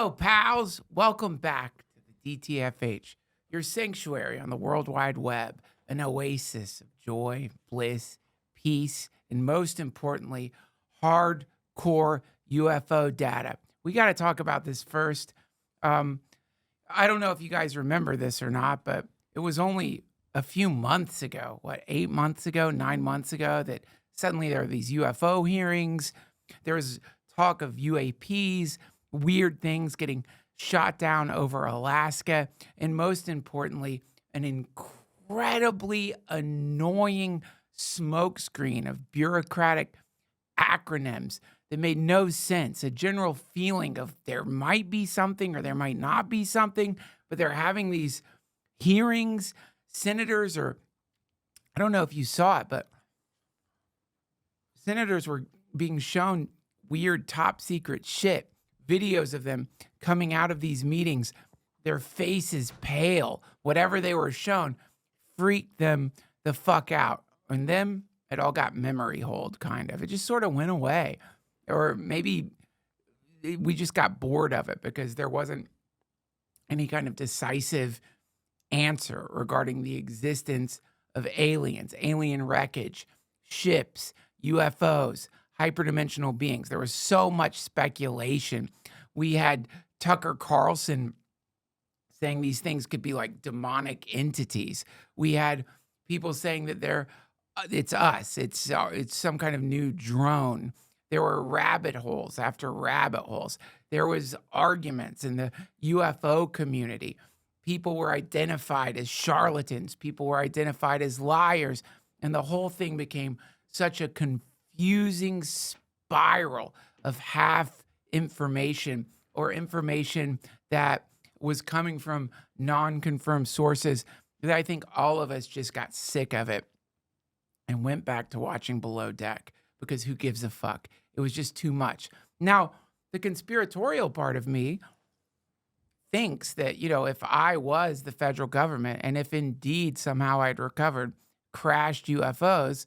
Hello, pals. Welcome back to the DTFH, your sanctuary on the World Wide Web, an oasis of joy, bliss, peace, and most importantly, hardcore UFO data. We got to talk about this first. I don't know if you guys remember this or not, but it was only a few months ago, 8 months ago, 9 months ago, that suddenly there were these UFO hearings. There was talk of UAPs, weird things getting shot down over Alaska, and most importantly, an incredibly annoying smokescreen of bureaucratic acronyms that made no sense, a general feeling of there might be something or there might not be something, but they're having these hearings. Senators, or I don't know if you saw it, but senators were being shown weird top secret shit, videos of them coming out of these meetings, their faces pale, whatever they were shown freaked them the fuck out. And then it all got memory hold, kind of. It just sort of went away. Or maybe we just got bored of it because there wasn't any kind of decisive answer regarding the existence of aliens, alien wreckage, ships, UFOs, hyperdimensional beings. There was so much speculation. We had Tucker Carlson saying these things could be like demonic entities. We had people saying that it's us. It's some kind of new drone. There were rabbit holes after rabbit holes. There was arguments in the UFO community. People were identified as charlatans. People were identified as liars. And the whole thing became such a confusing spiral of half information or information that was coming from non-confirmed sources that I think all of us just got sick of it and went back to watching Below Deck because who gives a fuck? It was just too much. Now, the conspiratorial part of me thinks that, if I was the federal government and if indeed somehow I'd recovered crashed UFOs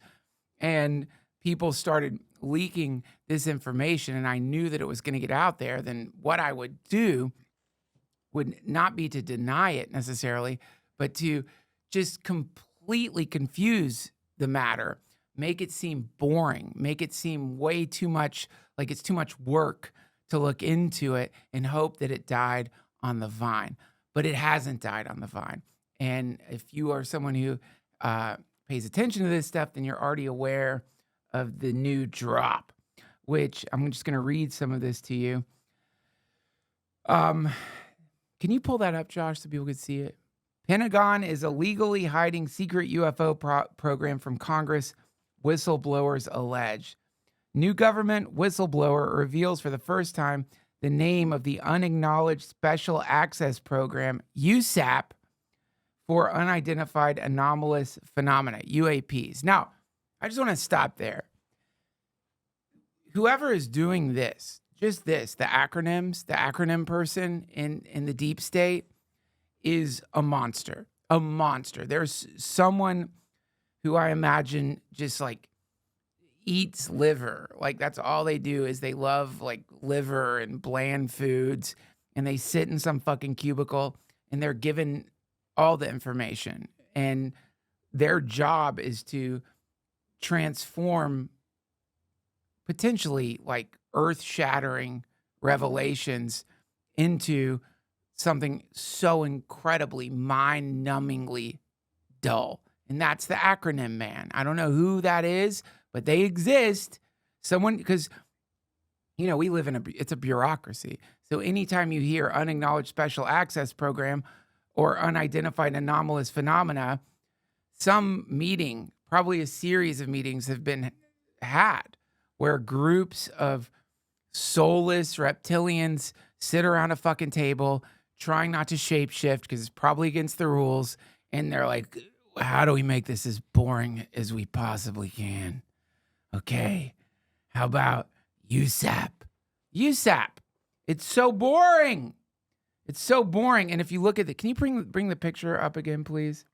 and people started leaking this information and I knew that it was going to get out there, then what I would do would not be to deny it necessarily, but to just completely confuse the matter, make it seem boring, make it seem way too much, like it's too much work to look into it and hope that it died on the vine. But it hasn't died on the vine. And if you are someone who pays attention to this stuff, then you're already aware of the new drop, which I'm just going to read some of this to you. Can you pull that up, Josh, so people can see it? Pentagon is illegally hiding secret UFO program from Congress, whistleblowers allege. New government whistleblower reveals for the first time the name of the Unacknowledged Special Access Program, USAP, for Unidentified Anomalous Phenomena, UAPs. Now, I just want to stop there. Whoever is doing this, just this, the acronym person in the deep state is a monster, a monster. There's someone who I imagine just like eats liver. Like that's all they do is they love like liver and bland foods and they sit in some fucking cubicle and they're given all the information and their job is to transform potentially like earth-shattering revelations into something so incredibly mind-numbingly dull. And that's the acronym man. I don't know who that is, but they exist. Someone, because, we live in it's a bureaucracy. So anytime you hear unacknowledged special access program or unidentified anomalous phenomena, some meeting, probably a series of meetings have been had where groups of soulless reptilians sit around a fucking table trying not to shapeshift because it's probably against the rules. And they're like, how do we make this as boring as we possibly can? Okay, how about USAP? USAP. It's so boring. It's so boring. And if you look at can you bring the picture up again, please?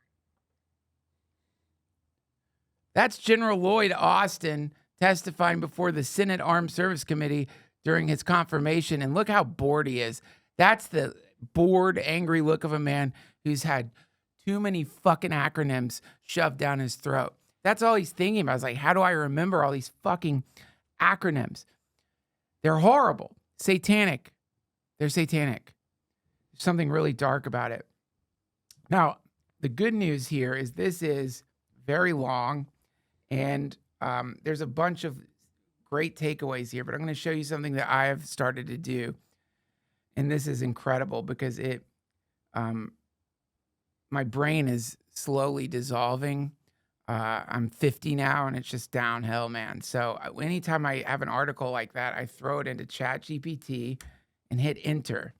That's General Lloyd Austin testifying before the Senate Armed Service Committee during his confirmation. And look how bored he is. That's the bored, angry look of a man who's had too many fucking acronyms shoved down his throat. That's all he's thinking about. Is like, how do I remember all these fucking acronyms? They're horrible. Satanic. They're satanic. There's something really dark about it. Now, the good news here is this is very long, and there's a bunch of great takeaways here, but I'm going to show you something that I have started to do. And this is incredible because my brain is slowly dissolving. I'm 50 now and it's just downhill, man. So anytime I have an article like that, I throw it into ChatGPT and hit enter.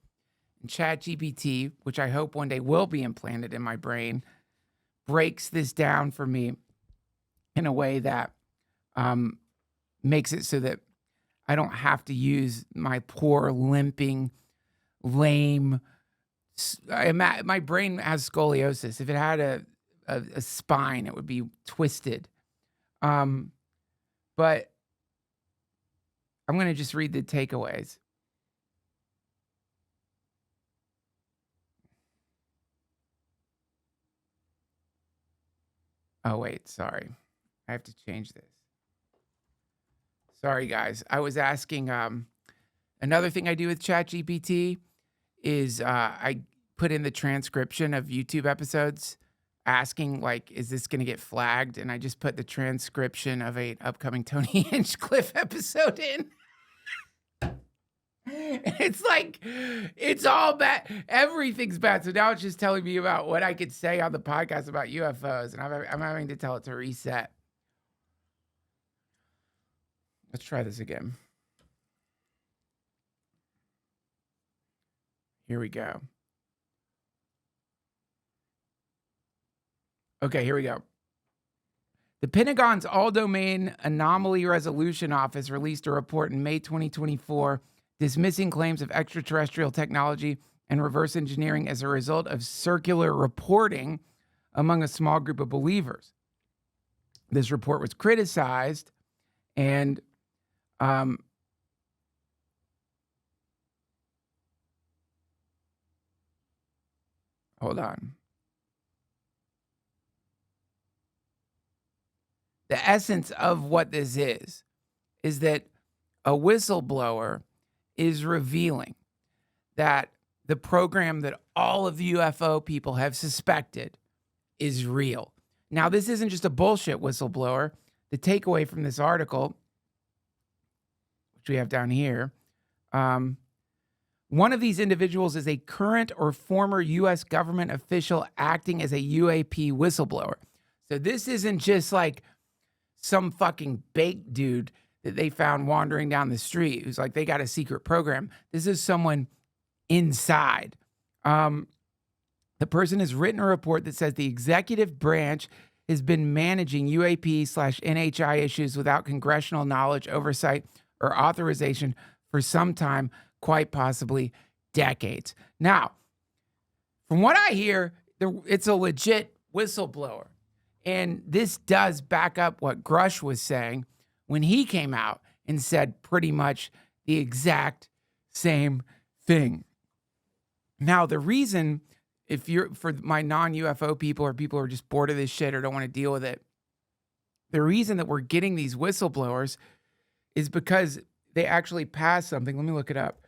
And ChatGPT, which I hope one day will be implanted in my brain, breaks this down for me in a way that makes it so that I don't have to use my poor, limping, lame. My brain has scoliosis. If it had a spine, it would be twisted. But I'm going to just read the takeaways. Oh, wait, sorry. I have to change this. Sorry, guys. I was asking, another thing I do with ChatGPT is I put in the transcription of YouTube episodes asking, like, is this going to get flagged? And I just put the transcription of an upcoming Tony Hinchcliffe episode in. It's like, it's all bad. Everything's bad. So now it's just telling me about what I could say on the podcast about UFOs. And I'm having to tell it to reset. Let's try this again. Here we go. Okay, here we go. The Pentagon's All-Domain Anomaly Resolution Office released a report in May 2024 dismissing claims of extraterrestrial technology and reverse engineering as a result of circular reporting among a small group of believers. This report was criticized and hold on. The essence of what this is that a whistleblower is revealing that the program that all of the UFO people have suspected is real. Now, this isn't just a bullshit whistleblower. The takeaway from this article, which we have down here, one of these individuals is a current or former U.S. government official acting as a UAP whistleblower. So this isn't just like some fucking baked dude that they found wandering down the street who's like, they got a secret program. This is someone inside. The person has written a report that says the executive branch has been managing UAP/NHI issues without congressional knowledge, oversight, or authorization for some time, quite possibly decades. Now, from what I hear, it's a legit whistleblower. And this does back up what Grush was saying when he came out and said pretty much the exact same thing. Now, the reason, if you're, for my non-UFO people or people who are just bored of this shit or don't want to deal with it, the reason that we're getting these whistleblowers is because they actually passed something. Let me look it up.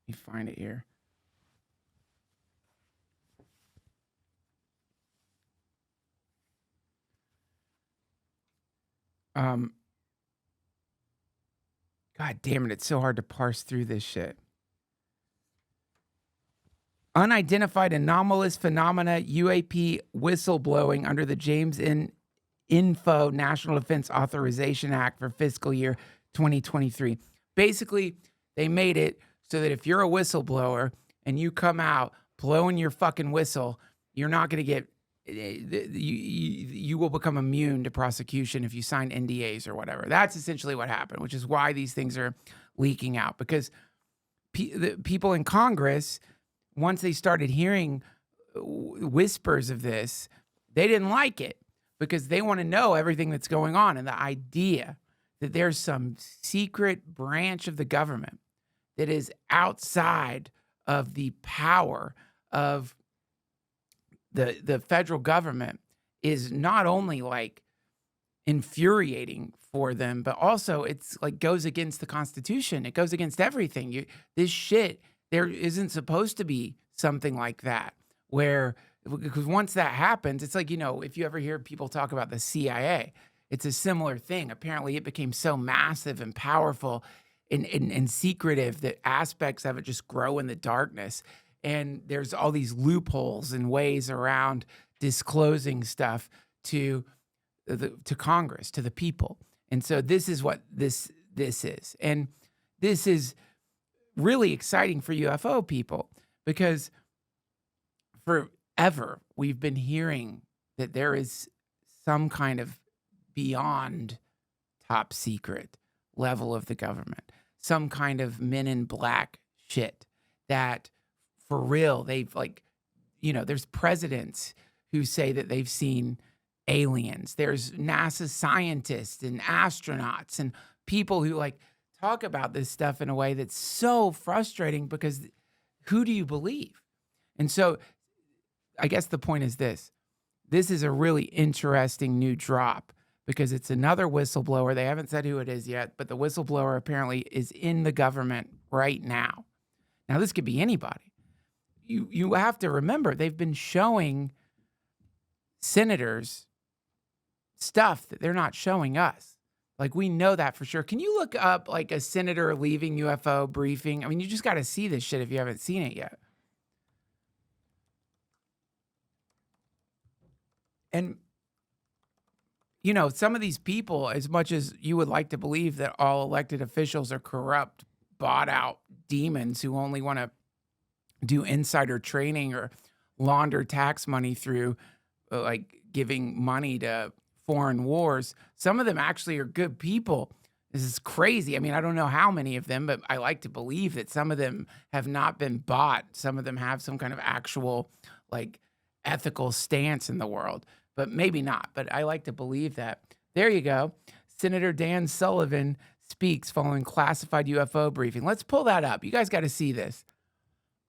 Let me find it here. God damn it, it's so hard to parse through this shit. Unidentified anomalous phenomena, UAP whistleblowing under the James Info National Defense Authorization Act for fiscal year 2023. Basically, they made it so that if you're a whistleblower and you come out blowing your fucking whistle, you're not going to get, you will become immune to prosecution if you sign NDAs or whatever. That's essentially what happened, which is why these things are leaking out. Because the people in Congress, once they started hearing whispers of this, they didn't like it. because they want to know everything that's going on. And the idea that there's some secret branch of the government that is outside of the power of the federal government is not only like infuriating for them, but also it's like goes against the Constitution. It goes against everything. This shit, there isn't supposed to be something like that where, because once that happens, it's like, if you ever hear people talk about the CIA, it's a similar thing. Apparently it became so massive and powerful and secretive that aspects of it just grow in the darkness. And there's all these loopholes and ways around disclosing stuff to Congress, to the people. And so this is what this is. And this is really exciting for UFO people because forever we've been hearing that there is some kind of beyond top secret level of the government, some kind of men in black shit that for real, they've there's presidents who say that they've seen aliens. There's NASA scientists and astronauts and people who talk about this stuff in a way that's so frustrating because who do you believe? And so I guess the point is this. This is a really interesting new drop because it's another whistleblower. They haven't said who it is yet, but the whistleblower apparently is in the government right now. Now, this could be anybody. You have to remember, they've been showing senators stuff that they're not showing us. We know that for sure. Can you look up a senator leaving UFO briefing? I mean, you just got to see this shit if you haven't seen it yet. And, some of these people, as much as you would like to believe that all elected officials are corrupt, bought out demons who only want to do insider training or launder tax money through giving money to foreign wars. Some of them actually are good people. This is crazy. I mean, I don't know how many of them, but I like to believe that some of them have not been bought. Some of them have some kind of actual ethical stance in the world, but maybe not. But I like to believe that. There you go. Senator Dan Sullivan speaks following classified UFO briefing. Let's pull that up. You guys got to see this.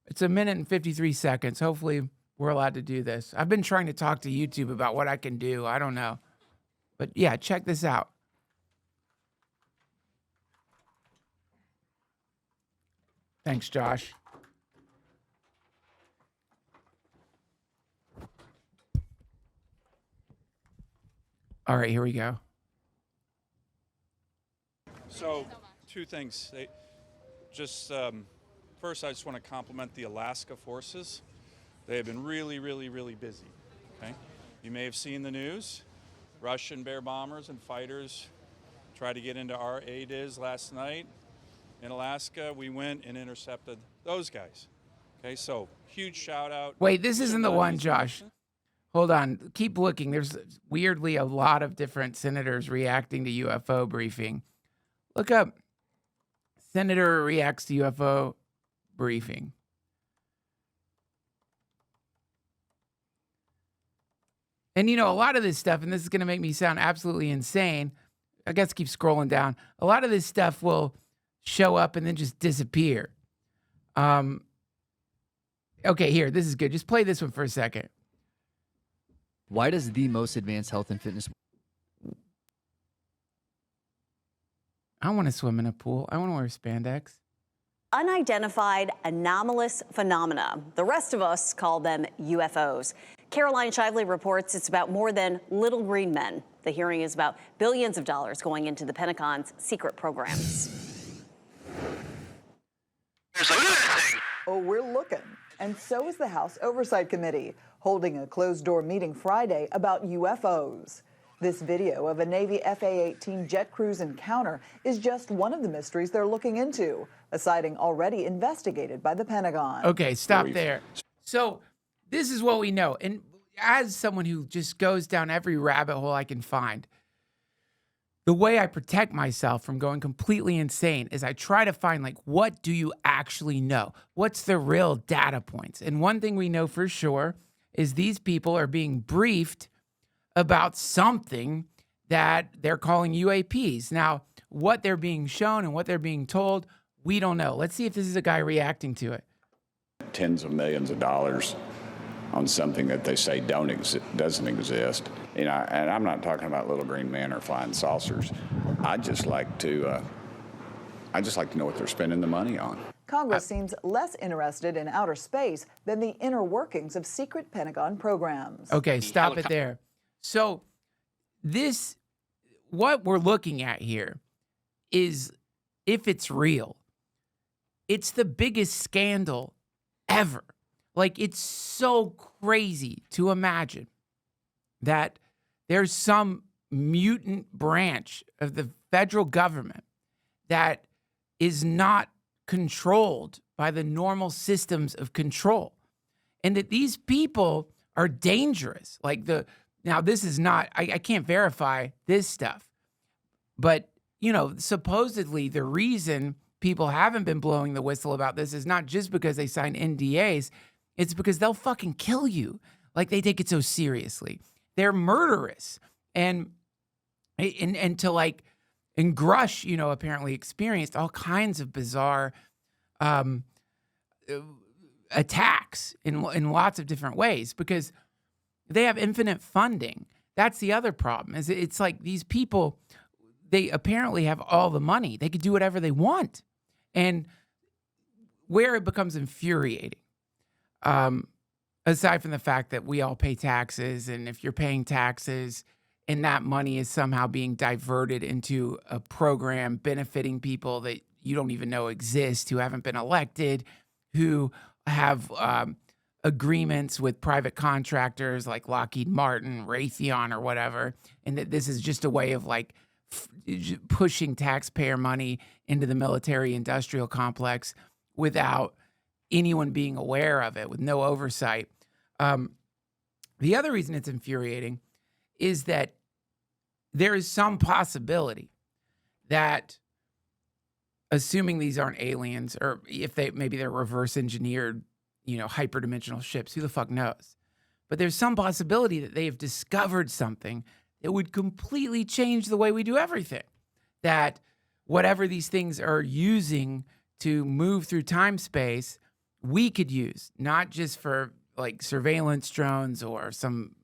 It's 1 minute and 53 seconds. Hopefully we're allowed to do this. I've been trying to talk to YouTube about what I can do. I don't know. But yeah, check this out. Thanks, Josh. All right, here we go. So, two things. First, I just want to compliment the Alaska forces. They have been really, really, really busy. Okay, you may have seen the news. Russian bear bombers and fighters tried to get into our ADIZ last night in Alaska. We went and intercepted those guys. Okay, so huge shout out. Wait, this isn't the one, Josh. Hold on. Keep looking. There's weirdly a lot of different senators reacting to UFO briefing. Look up Senator reacts to UFO briefing. And a lot of this stuff, and this is going to make me sound absolutely insane. I guess keep scrolling down. A lot of this stuff will show up and then just disappear. Okay, here, this is good. Just play this one for a second. Why does the most advanced health and fitness... I want to swim in a pool. I want to wear spandex. Unidentified anomalous phenomena. The rest of us call them UFOs. Caroline Shively reports it's about more than little green men. The hearing is about billions of dollars going into the Pentagon's secret programs. Oh, we're looking. And so is the House Oversight Committee, holding a closed-door meeting Friday about UFOs. This video of a Navy FA-18 jet cruise encounter is just one of the mysteries they're looking into, a sighting already investigated by the Pentagon. Okay, stop there. So this is what we know. And as someone who just goes down every rabbit hole I can find, the way I protect myself from going completely insane is I try to find, what do you actually know? What's the real data points? And one thing we know for sure is these people are being briefed about something that they're calling UAPs. Now, what they're being shown and what they're being told, we don't know. Let's see if this is a guy reacting to it. Tens of millions of dollars on something that they say doesn't exist. You know, and I'm not talking about little green men or flying saucers. I'd just like to know what they're spending the money on. Congress seems less interested in outer space than the inner workings of secret Pentagon programs. Okay, stop it there. So what we're looking at here is, if it's real, it's the biggest scandal ever. Like, it's so crazy to imagine that there's some mutant branch of the federal government that is not controlled by the normal systems of control, and that these people are dangerous. Now this is not, I can't verify this stuff, but supposedly the reason people haven't been blowing the whistle about this is not just because they signed NDAs, it's because they'll fucking kill you. Like, they take it so seriously. They're murderous. And Grush, apparently experienced all kinds of bizarre attacks in lots of different ways because they have infinite funding. That's the other problem. It's like these people, they apparently have all the money. They could do whatever they want. And where it becomes infuriating, aside from the fact that we all pay taxes, and if you're paying taxes and that money is somehow being diverted into a program benefiting people that you don't even know exist, who haven't been elected, who have agreements with private contractors like Lockheed Martin, Raytheon, or whatever, and that this is just a way of pushing taxpayer money into the military-industrial complex without anyone being aware of it, with no oversight. The other reason it's infuriating is that there is some possibility that, assuming these aren't aliens, or if maybe they're reverse engineered, hyperdimensional ships, who the fuck knows? But there's some possibility that they have discovered something that would completely change the way we do everything. That whatever these things are using to move through time space, we could use, not just for surveillance drones or some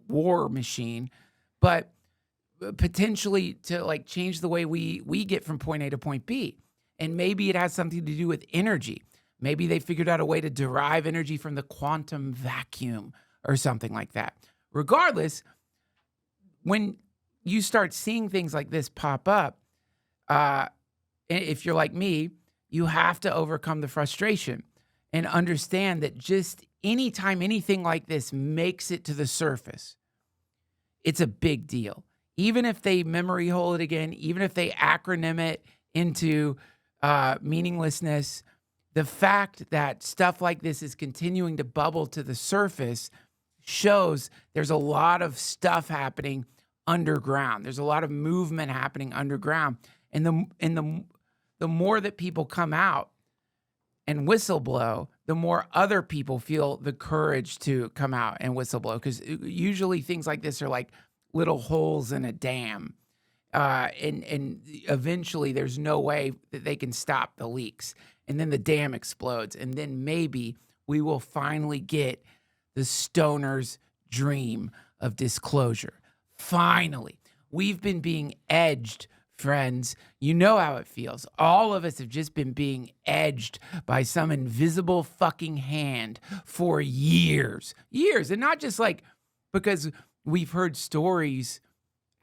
war machine, but potentially to change the way we get from point A to point B. And maybe it has something to do with energy. Maybe they figured out a way to derive energy from the quantum vacuum or something like that. Regardless, when you start seeing things like this pop up, if you're like me, you have to overcome the frustration and understand that just anytime anything like this makes it to the surface, it's a big deal. Even if they memory hole it again, even if they acronym it into meaninglessness, the fact that stuff like this is continuing to bubble to the surface shows there's a lot of stuff happening underground. There's a lot of movement happening underground. And the more that people come out and whistleblow, the more other people feel the courage to come out and whistleblow. Because usually things like this are like little holes in a dam. And eventually there's no way that they can stop the leaks. And then the dam explodes. And then maybe we will finally get the stoner's dream of disclosure. Finally. We've been being edged, friends. You know how it feels. All of us have just been being edged by some invisible fucking hand for years. Years. And not just because we've heard stories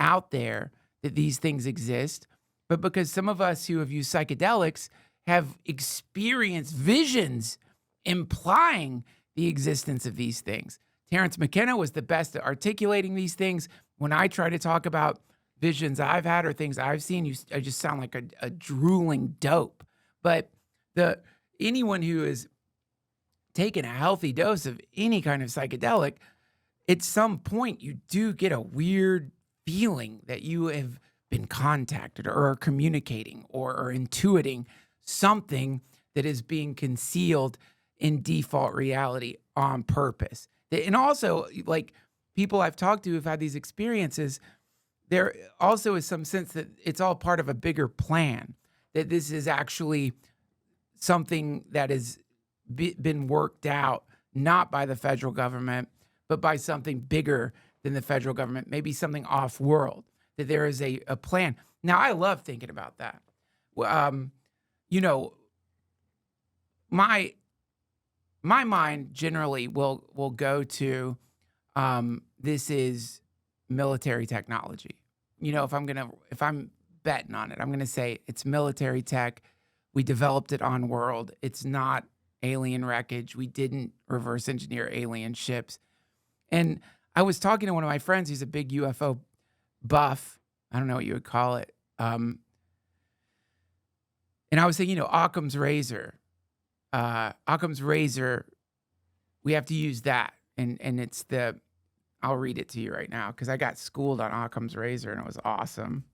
out there that these things exist, but because some of us who have used psychedelics have experienced visions implying the existence of these things. Terrence McKenna was the best at articulating these things. When I try to talk about visions I've had or things I've seen, I just sound like a drooling dope. But anyone who has taken a healthy dose of any kind of psychedelic, at some point you do get a weird feeling that you have been contacted or are communicating or are intuiting something that is being concealed in default reality on purpose. And also, people I've talked to who've had these experiences, there also is some sense that it's all part of a bigger plan, that this is actually something that has been worked out, not by the federal government, but by something bigger than the federal government, maybe something off-world, that there is a plan. Now, I love thinking about that. You know, my mind generally will go to this is military technology. You know, if I'm betting on it, I'm gonna say it's military tech. We developed it on world. It's not alien wreckage. We didn't reverse engineer alien ships. And I was talking to one of my friends who's a big UFO buff. I don't know what you would call it. And I was saying, you know, Occam's razor. Occam's razor, we have to use that. And it's I'll read it to you right now because I got schooled on Occam's razor and it was awesome.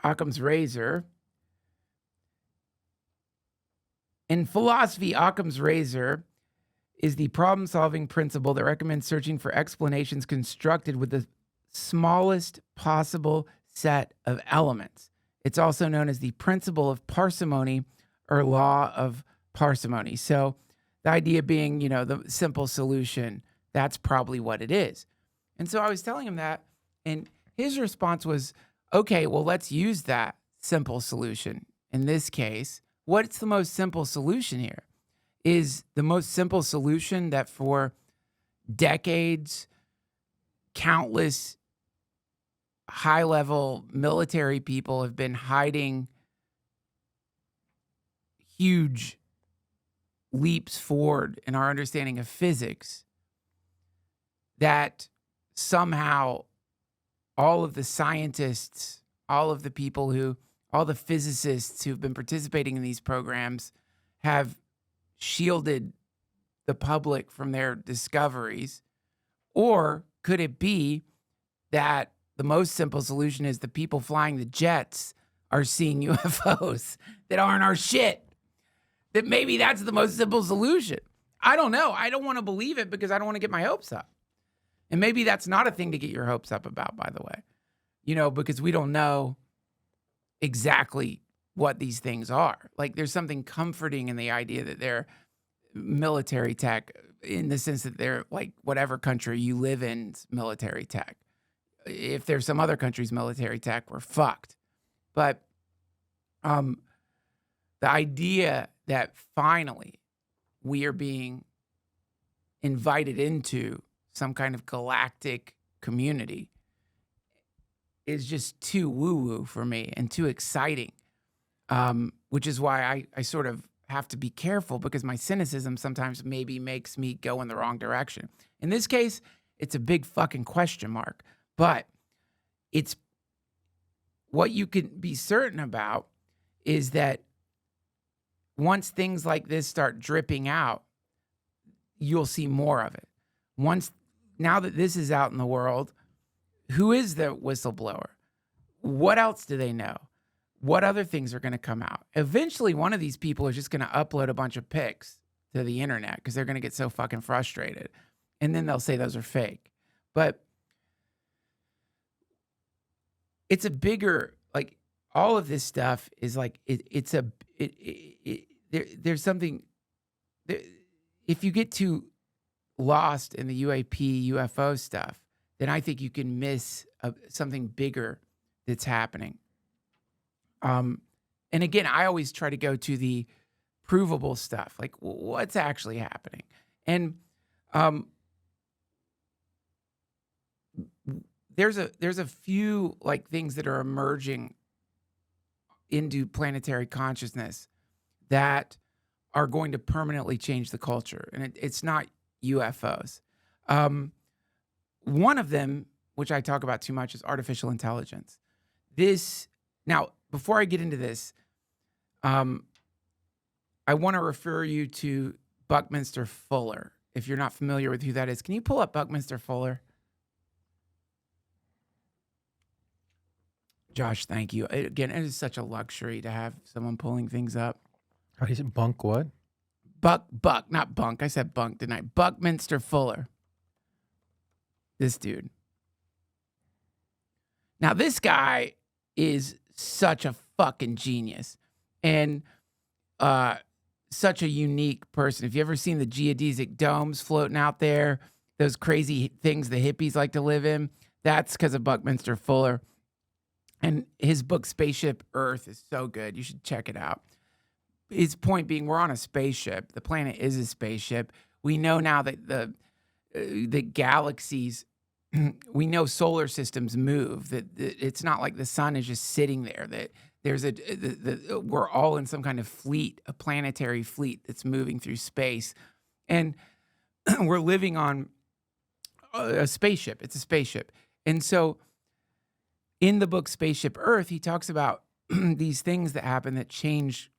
Occam's razor. In philosophy, Occam's razor is the problem-solving principle that recommends searching for explanations constructed with the smallest possible set of elements. It's also known as the principle of parsimony or law of parsimony. So the idea being, you know, the simple solution, that's probably what it is. And so I was telling him that, and his response was, okay, well, let's use that simple solution. In this case, what's the most simple solution here? Is the most simple solution that for decades, countless high-level military people have been hiding huge leaps forward in our understanding of physics, that somehow all of the scientists, all of the people all the physicists who've been participating in these programs have shielded the public from their discoveries? Or could it be that the most simple solution is the people flying the jets are seeing UFOs that aren't our shit? That maybe that's the most simple solution. I don't know. I don't want to believe it because I don't want to get my hopes up. And maybe that's not a thing to get your hopes up about, by the way. You know, because we don't know exactly what these things are. Like, there's something comforting in the idea that they're military tech, in the sense that they're like whatever country you live in's military tech. If there's some other country's military tech, we're fucked. But the idea that finally we are being invited into some kind of galactic community is just too woo-woo for me and too exciting, which is why I sort of have to be careful, because my cynicism sometimes maybe makes me go in the wrong direction. In this case, it's a big fucking question mark, but it's what you can be certain about is that once things like this start dripping out, you'll see more of it. Now that this is out in the world, who is the whistleblower? What else do they know? What other things are going to come out? Eventually, one of these people is just going to upload a bunch of pics to the internet because they're going to get so fucking frustrated. And then they'll say those are fake. But it's a bigger, like, all of this stuff is like, there's something, if you get too lost in the UFO stuff, then I think you can miss something bigger that's happening. And again, I always try to go to the provable stuff, like what's actually happening. And there's a few like things that are emerging into planetary consciousness that are going to permanently change the culture, and it's not UFOs. One of them, which I talk about too much, is artificial intelligence. Now, before I get into this, I want to refer you to Buckminster Fuller. If you're not familiar with who that is, can you pull up Buckminster Fuller? Josh, thank you. Again, it is such a luxury to have someone pulling things up. How do you say bunk what? Buck, not bunk. I said bunk, didn't I? Buckminster Fuller. this dude. Now, this guy is such a fucking genius and such a unique person. If you ever seen the geodesic domes floating out there, those crazy things the hippies like to live in, that's because of Buckminster Fuller. And his book, Spaceship Earth, is so good. You should check it out. His point being, we're on a spaceship. The planet is a spaceship. We know now that the galaxies, we know solar systems move, that it's not like the sun is just sitting there, that there's we're all in some kind of fleet, a planetary fleet that's moving through space. And we're living on a spaceship. It's a spaceship. And so in the book Spaceship Earth, he talks about these things that happen that change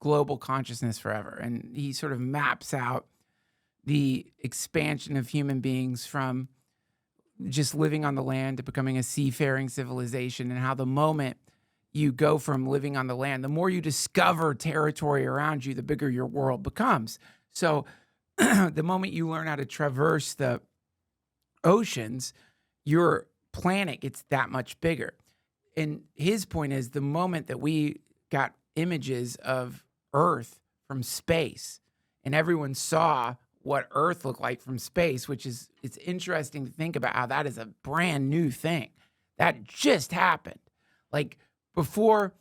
global consciousness forever. And he sort of maps out the expansion of human beings from just living on the land to becoming a seafaring civilization, and how the moment you go from living on the land, the more you discover territory around you, the bigger your world becomes. So the moment you learn how to traverse the oceans, your planet gets that much bigger. And his point is, the moment that we got images of Earth from space and everyone saw what Earth looked like from space, which is, it's interesting to think about how that is a brand new thing. That just happened. Like, before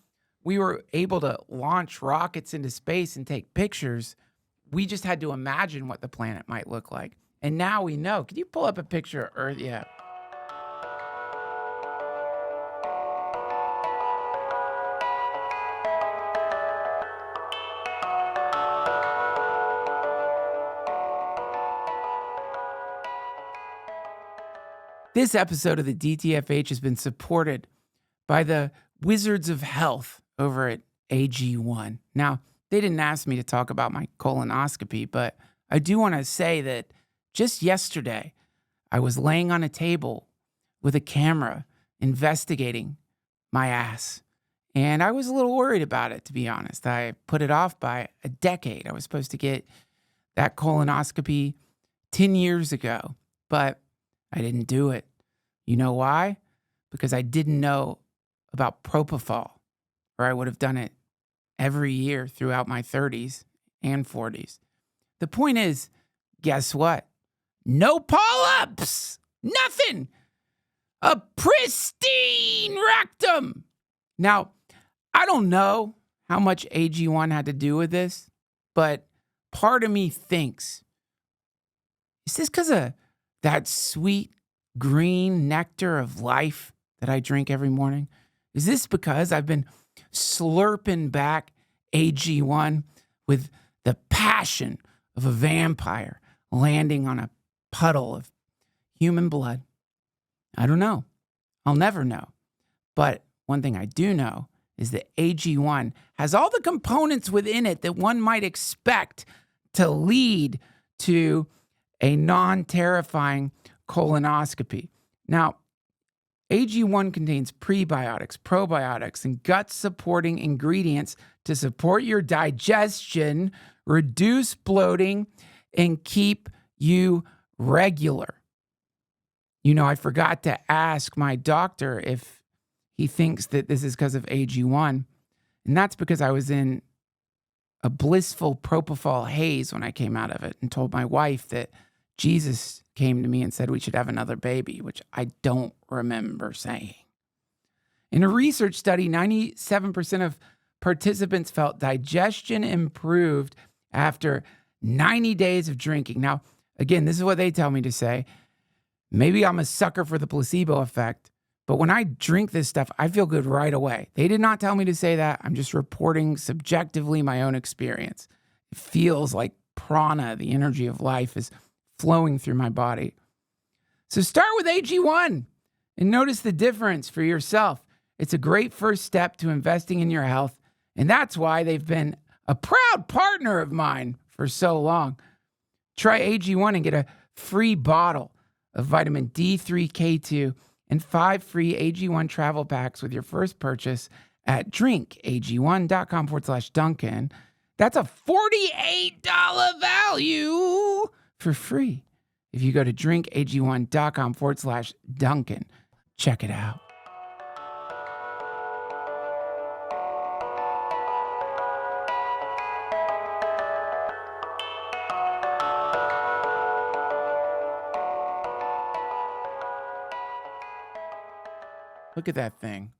we were able to launch rockets into space and take pictures, we just had to imagine what the planet might look like. And now we know. Can you pull up a picture of Earth? Yeah. This episode of the DTFH has been supported by the Wizards of Health over at AG1. Now, they didn't ask me to talk about my colonoscopy, but I do want to say that just yesterday, I was laying on a table with a camera investigating my ass. And I was a little worried about it, to be honest. I put it off by a decade. I was supposed to get that colonoscopy 10 years ago, but I didn't do it. You know why? Because I didn't know about propofol, or I would have done it every year throughout my 30s and 40s. The point is, guess what? No polyps, nothing. A pristine rectum. Now, I don't know how much AG1 had to do with this, but part of me thinks, is this because of that sweet green nectar of life that I drink every morning? Is this because I've been slurping back AG1 with the passion of a vampire landing on a puddle of human blood? I don't know. I'll never know. But one thing I do know is that AG1 has all the components within it that one might expect to lead to a non-terrifying colonoscopy. Now, AG1 contains prebiotics, probiotics, and gut-supporting ingredients to support your digestion, reduce bloating, and keep you regular. You know, I forgot to ask my doctor if he thinks that this is because of AG1, and that's because I was in a blissful propofol haze when I came out of it, and told my wife that Jesus came to me and said we should have another baby, which I don't remember saying. In a research study, 97% of participants felt digestion improved after 90 days of drinking. Now, again, this is what they tell me to say. Maybe I'm a sucker for the placebo effect, but when I drink this stuff, I feel good right away. They did not tell me to say that. I'm just reporting subjectively my own experience. It feels like prana, the energy of life, is flowing through my body. So start with AG1 and notice the difference for yourself. It's a great first step to investing in your health, and that's why they've been a proud partner of mine for so long. Try AG1 and get a free bottle of vitamin D3K2 and 5 free AG1 travel packs with your first purchase at drinkag1.com/Duncan. That's a $48 value for free if you go to drinkag1.com/Duncan. Check it out. Look at that thing.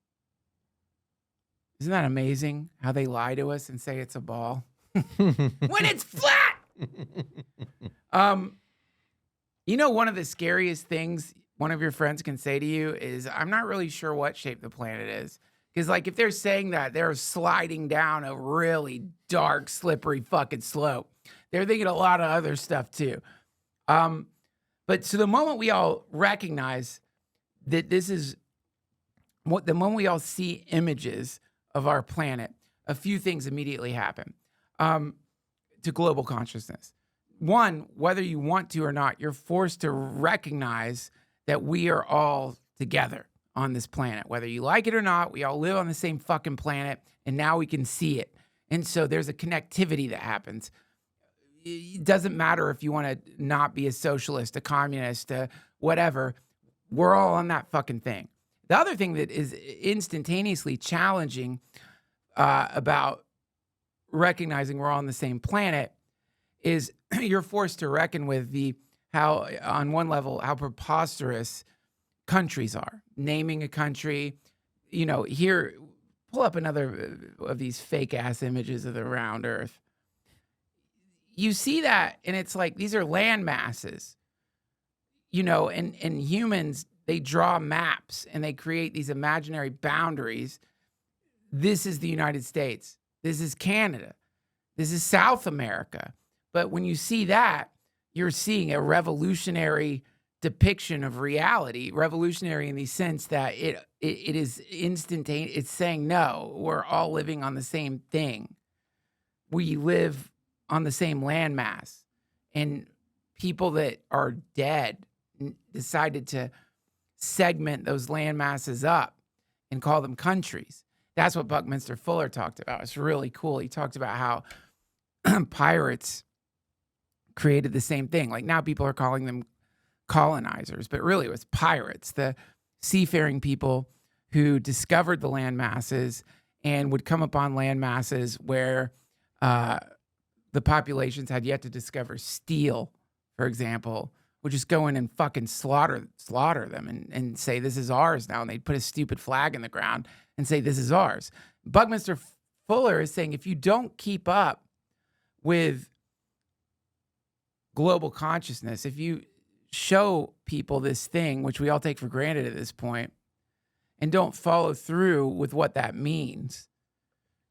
Isn't that amazing how they lie to us and say it's a ball when it's flat? You know, one of the scariest things one of your friends can say to you is, I'm not really sure what shape the planet is. Because, like, if they're saying that, they're sliding down a really dark, slippery fucking slope. They're thinking a lot of other stuff, too. But so the moment we all recognize that this is the moment we all see images of our planet, a few things immediately happen to global consciousness. One, whether you want to or not, you're forced to recognize that we are all together on this planet. Whether you like it or not, we all live on the same fucking planet, and now we can see it. And so there's a connectivity that happens. It doesn't matter if you want to not be a socialist, a communist, whatever. We're all on that fucking thing. The other thing that is instantaneously challenging about recognizing we're all on the same planet is you're forced to reckon with how, on one level, how preposterous countries are. Naming a country, you know, here, pull up another of these fake ass images of the round Earth. You see that, and it's like, these are land masses, you know, and humans, they draw maps and they create these imaginary boundaries. This is the United States. This is Canada. This is South America. But when you see that, you're seeing a revolutionary depiction of reality, revolutionary in the sense that it is instantaneous. It's saying, no, we're all living on the same thing. We live on the same landmass. And people that are dead decided to segment those land masses up and call them countries. That's what Buckminster Fuller talked about. It's really cool. He talked about how pirates created the same thing. Like, now people are calling them colonizers, but really it was pirates, the seafaring people who discovered the land masses and would come upon land masses where the populations had yet to discover steel, for example, would just go in and fucking slaughter them and say, this is ours now. And they'd put a stupid flag in the ground and say, this is ours. Buckminster Fuller is saying, if you don't keep up with global consciousness, if you show people this thing, which we all take for granted at this point, and don't follow through with what that means,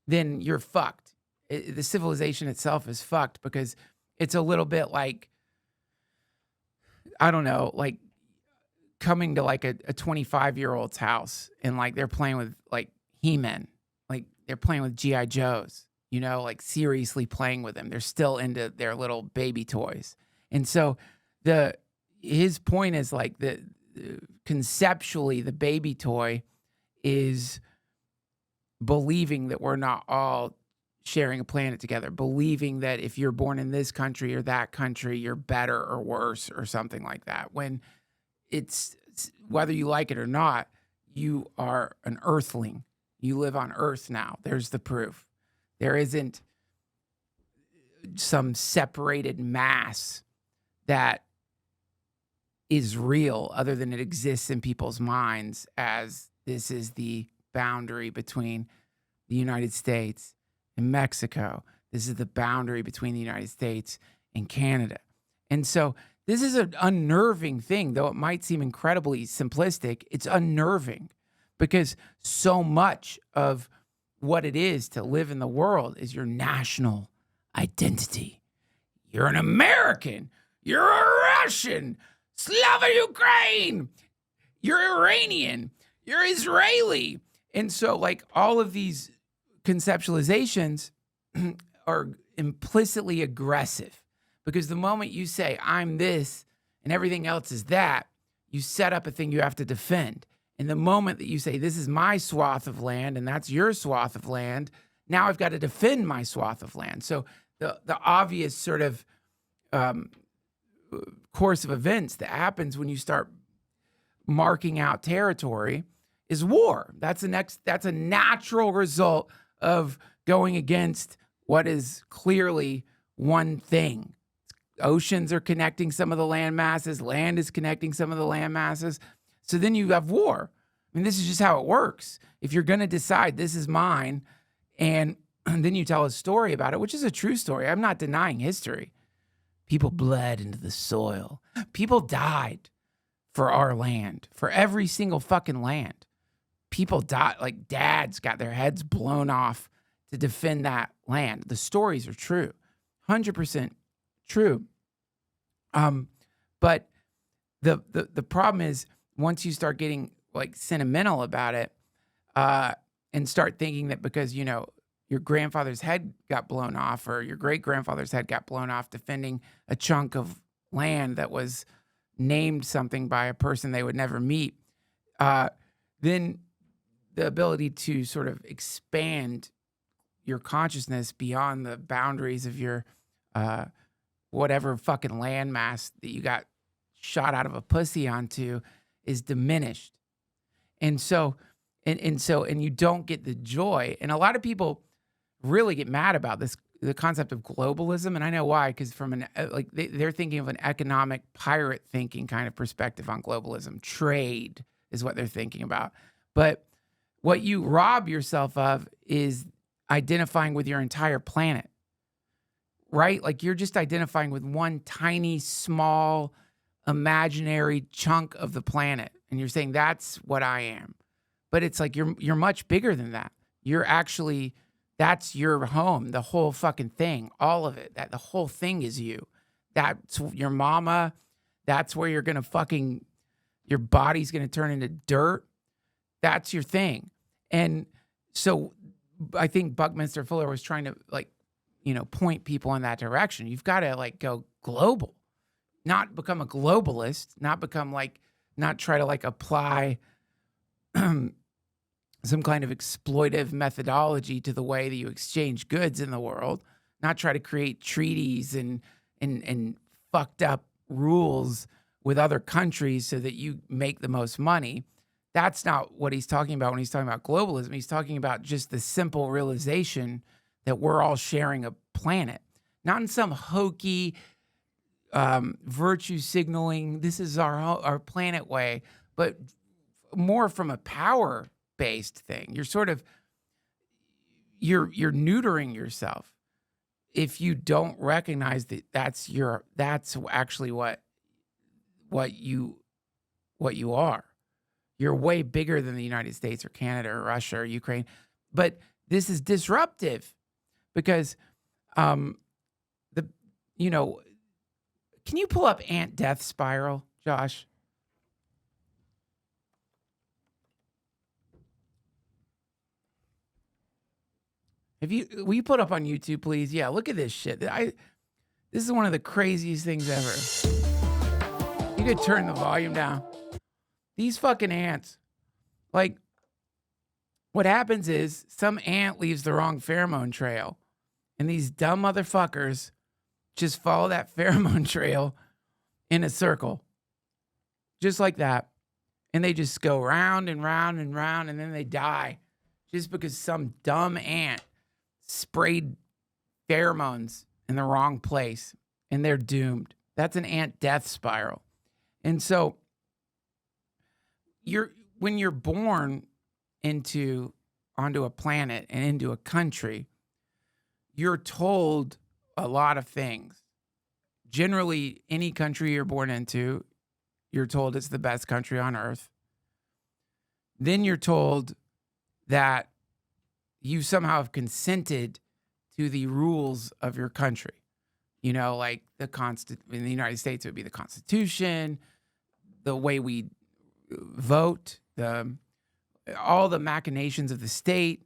then you're fucked. The civilization itself is fucked, because it's a little bit like, I don't know, like coming to like a 25-year-old's house and like they're playing with like He-Men, like they're playing with G.I. Joes, you know, like seriously playing with them. They're still into their little baby toys. And so his point is like conceptually the baby toy is believing that we're not all sharing a planet together, believing that if you're born in this country or that country, you're better or worse or something like that. When it's, whether you like it or not, you are an earthling. You live on Earth now. There's the proof. There isn't some separated mass that is real other than it exists in people's minds as this is the boundary between the United States and Mexico. This is the boundary between the United States and Canada. And so this is an unnerving thing, though it might seem incredibly simplistic. It's unnerving because so much of what it is to live in the world is your national identity. You're an American. You're a Russian. Slava Ukraine. You're Iranian. You're Israeli. And so, like, all of these conceptualizations are implicitly aggressive, because the moment you say, I'm this and everything else is that, you set up a thing you have to defend. And the moment that you say, this is my swath of land and that's your swath of land, now I've got to defend my swath of land. So the obvious sort of course of events that happens when you start marking out territory is war. That's a natural result of going against what is clearly one thing. Oceans are connecting some of the land masses, land is connecting some of the land masses. So then you have war. I mean, this is just how it works. If you're going to decide this is mine, and then you tell a story about it, which is a true story. I'm not denying history. People bled into the soil. People died for our land, for every single fucking land. People died, like dads got their heads blown off to defend that land. The stories are true, 100% true. But the problem is once you start getting like sentimental about it, and start thinking that because, you know, your grandfather's head got blown off or your great grandfather's head got blown off defending a chunk of land that was named something by a person they would never meet, then the ability to sort of expand your consciousness beyond the boundaries of your whatever fucking landmass that you got shot out of a pussy onto is diminished. And so you don't get the joy. And a lot of people really get mad about this, the concept of globalism. And I know why, because from they're thinking of an economic pirate thinking kind of perspective on globalism. Trade is what they're thinking about. But what you rob yourself of is identifying with your entire planet, right? Like you're just identifying with one tiny, small, imaginary chunk of the planet. And you're saying, that's what I am. But it's like, you're much bigger than that. You're actually, that's your home, the whole fucking thing, all of it. That the whole thing is you. That's your mama. That's where you're going to your body's going to turn into dirt. That's your thing. And so I think Buckminster Fuller was trying to point people in that direction. You've got to go global, not become a globalist, not try to apply some kind of exploitive methodology to the way that you exchange goods in the world, not try to create treaties and fucked up rules with other countries so that you make the most money. That's not what he's talking about when he's talking about globalism. He's talking about just the simple realization that we're all sharing a planet, not in some hokey virtue signaling, this is our planet way, but more from a power-based thing. You're sort of, you're neutering yourself if you don't recognize that that's actually what you are. You're way bigger than the United States or Canada or Russia or Ukraine. But this is disruptive because, can you pull up ant death spiral, Josh? Will you put up on YouTube, please? Yeah, look at this shit. This is one of the craziest things ever. You could turn the volume down. These fucking ants, what happens is some ant leaves the wrong pheromone trail, and these dumb motherfuckers just follow that pheromone trail in a circle, just like that, and they just go round and round and round, and then they die just because some dumb ant sprayed pheromones in the wrong place, and they're doomed. That's an ant death spiral. And so when you're born onto a planet and into a country, you're told a lot of things. Generally, any country you're born into, you're told it's the best country on earth. Then you're told that you somehow have consented to the rules of your country. In the United States, it would be the Constitution, the way we vote, all the machinations of the state,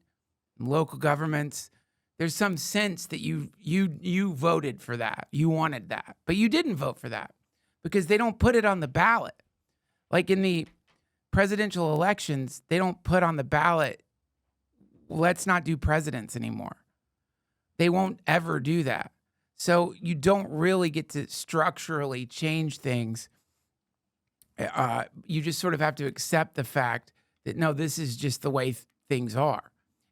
local governments. There's some sense that you voted for that. You wanted that. But you didn't vote for that because they don't put it on the ballot. Like in the presidential elections, they don't put on the ballot, let's not do presidents anymore. They won't ever do that. So you don't really get to structurally change things. You just sort of have to accept the fact that, no, this is just the way things are.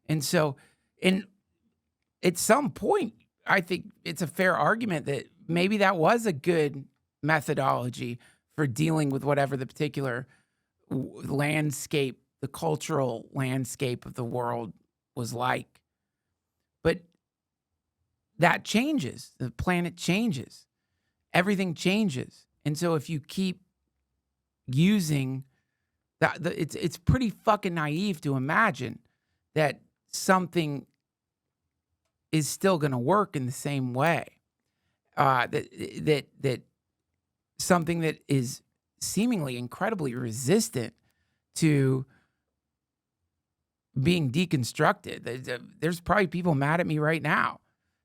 And so, at some point, I think it's a fair argument that maybe that was a good methodology for dealing with whatever the particular landscape, the cultural landscape of the world was like. But that changes. The planet changes. Everything changes. And so if you keep using that, it's pretty fucking naive to imagine that something is still going to work in the same way. That something that is seemingly incredibly resistant to being deconstructed. There's probably people mad at me right now.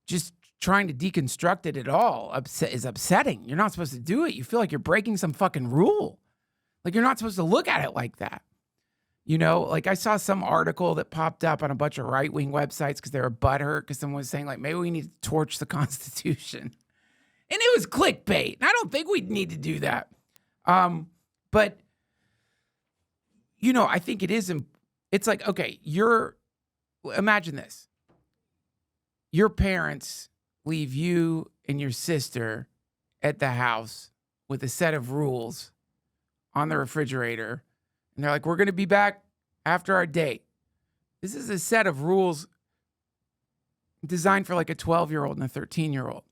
Just trying to deconstruct it at all is upsetting. You're not supposed to do it. You feel like you're breaking some fucking rule. Like you're not supposed to look at it like that. You know, like I saw some article that popped up on a bunch of right-wing websites because they were butthurt because someone was saying like, maybe we need to torch the Constitution. And it was clickbait. And I don't think we need to do that. But, you know, I think it is. It's like, okay, imagine this. Your parents leave you and your sister at the house with a set of rules on the refrigerator. And they're like, we're going to be back after our date. This is a set of rules designed for like a 12-year-old and a 13-year-old.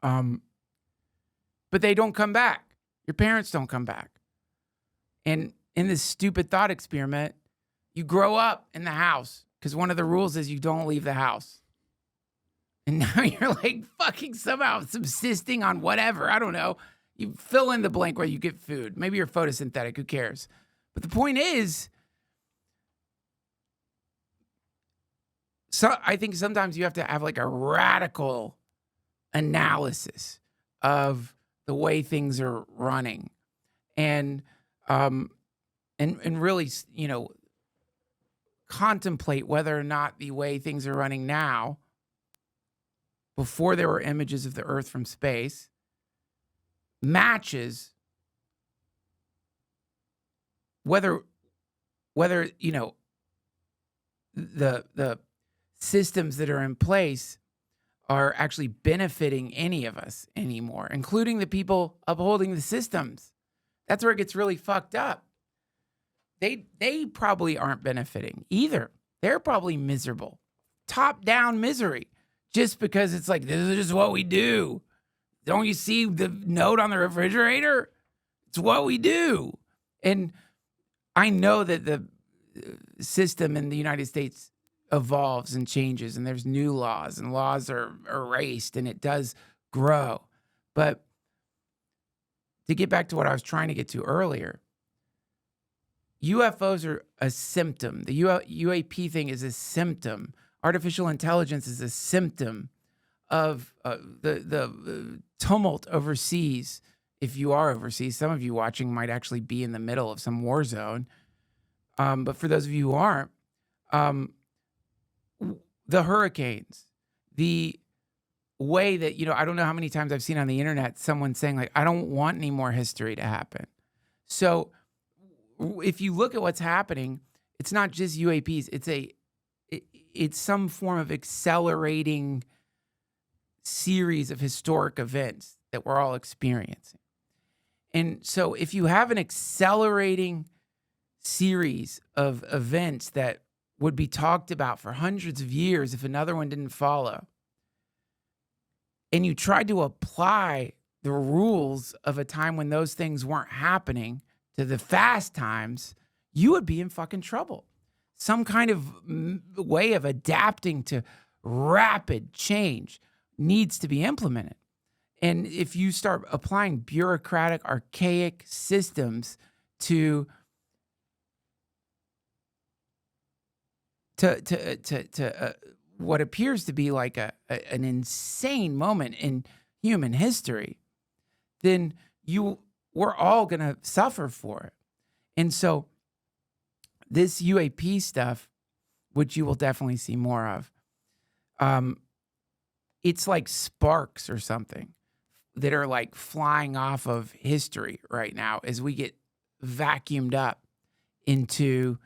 But they don't come back. Your parents don't come back. And in this stupid thought experiment, you grow up in the house because one of the rules is you don't leave the house. And now you're like fucking somehow subsisting on whatever. I don't know. You fill in the blank where you get food. Maybe you're photosynthetic. Who cares? But the point is, so I think sometimes you have to have like a radical analysis of the way things are running, and really, you know, contemplate whether or not the way things are running now, before there were images of the Earth from space, matches whether you know the systems that are in place are actually benefiting any of us anymore, including the people upholding the systems. That's where it gets really fucked up. They probably aren't benefiting either. They're probably miserable, top-down misery, just because it's like, this is just what we do. Don't you see the note on the refrigerator? It's what we do. And I know that the system in the United States evolves and changes, and there's new laws, and laws are erased, and it does grow. But to get back to what I was trying to get to earlier, UFOs are a symptom. The UAP thing is a symptom. Artificial intelligence is a symptom of the tumult overseas. If you are overseas, some of you watching might actually be in the middle of some war zone. But for those of you who aren't, the hurricanes, the way that, you know, I don't know how many times I've seen on the internet someone saying like, I don't want any more history to happen. So if you look at what's happening, it's not just UAPs. It's some form of accelerating series of historic events that we're all experiencing. And so if you have an accelerating series of events that would be talked about for hundreds of years if another one didn't follow, and you tried to apply the rules of a time when those things weren't happening to the fast times, you would be in fucking trouble. Some kind of way of adapting to rapid change needs to be implemented. And if you start applying bureaucratic, archaic systems to what appears to be like an insane moment in human history, then we're all going to suffer for it. And so this UAP stuff, which you will definitely see more of, it's like sparks or something that are like flying off of history right now as we get vacuumed up into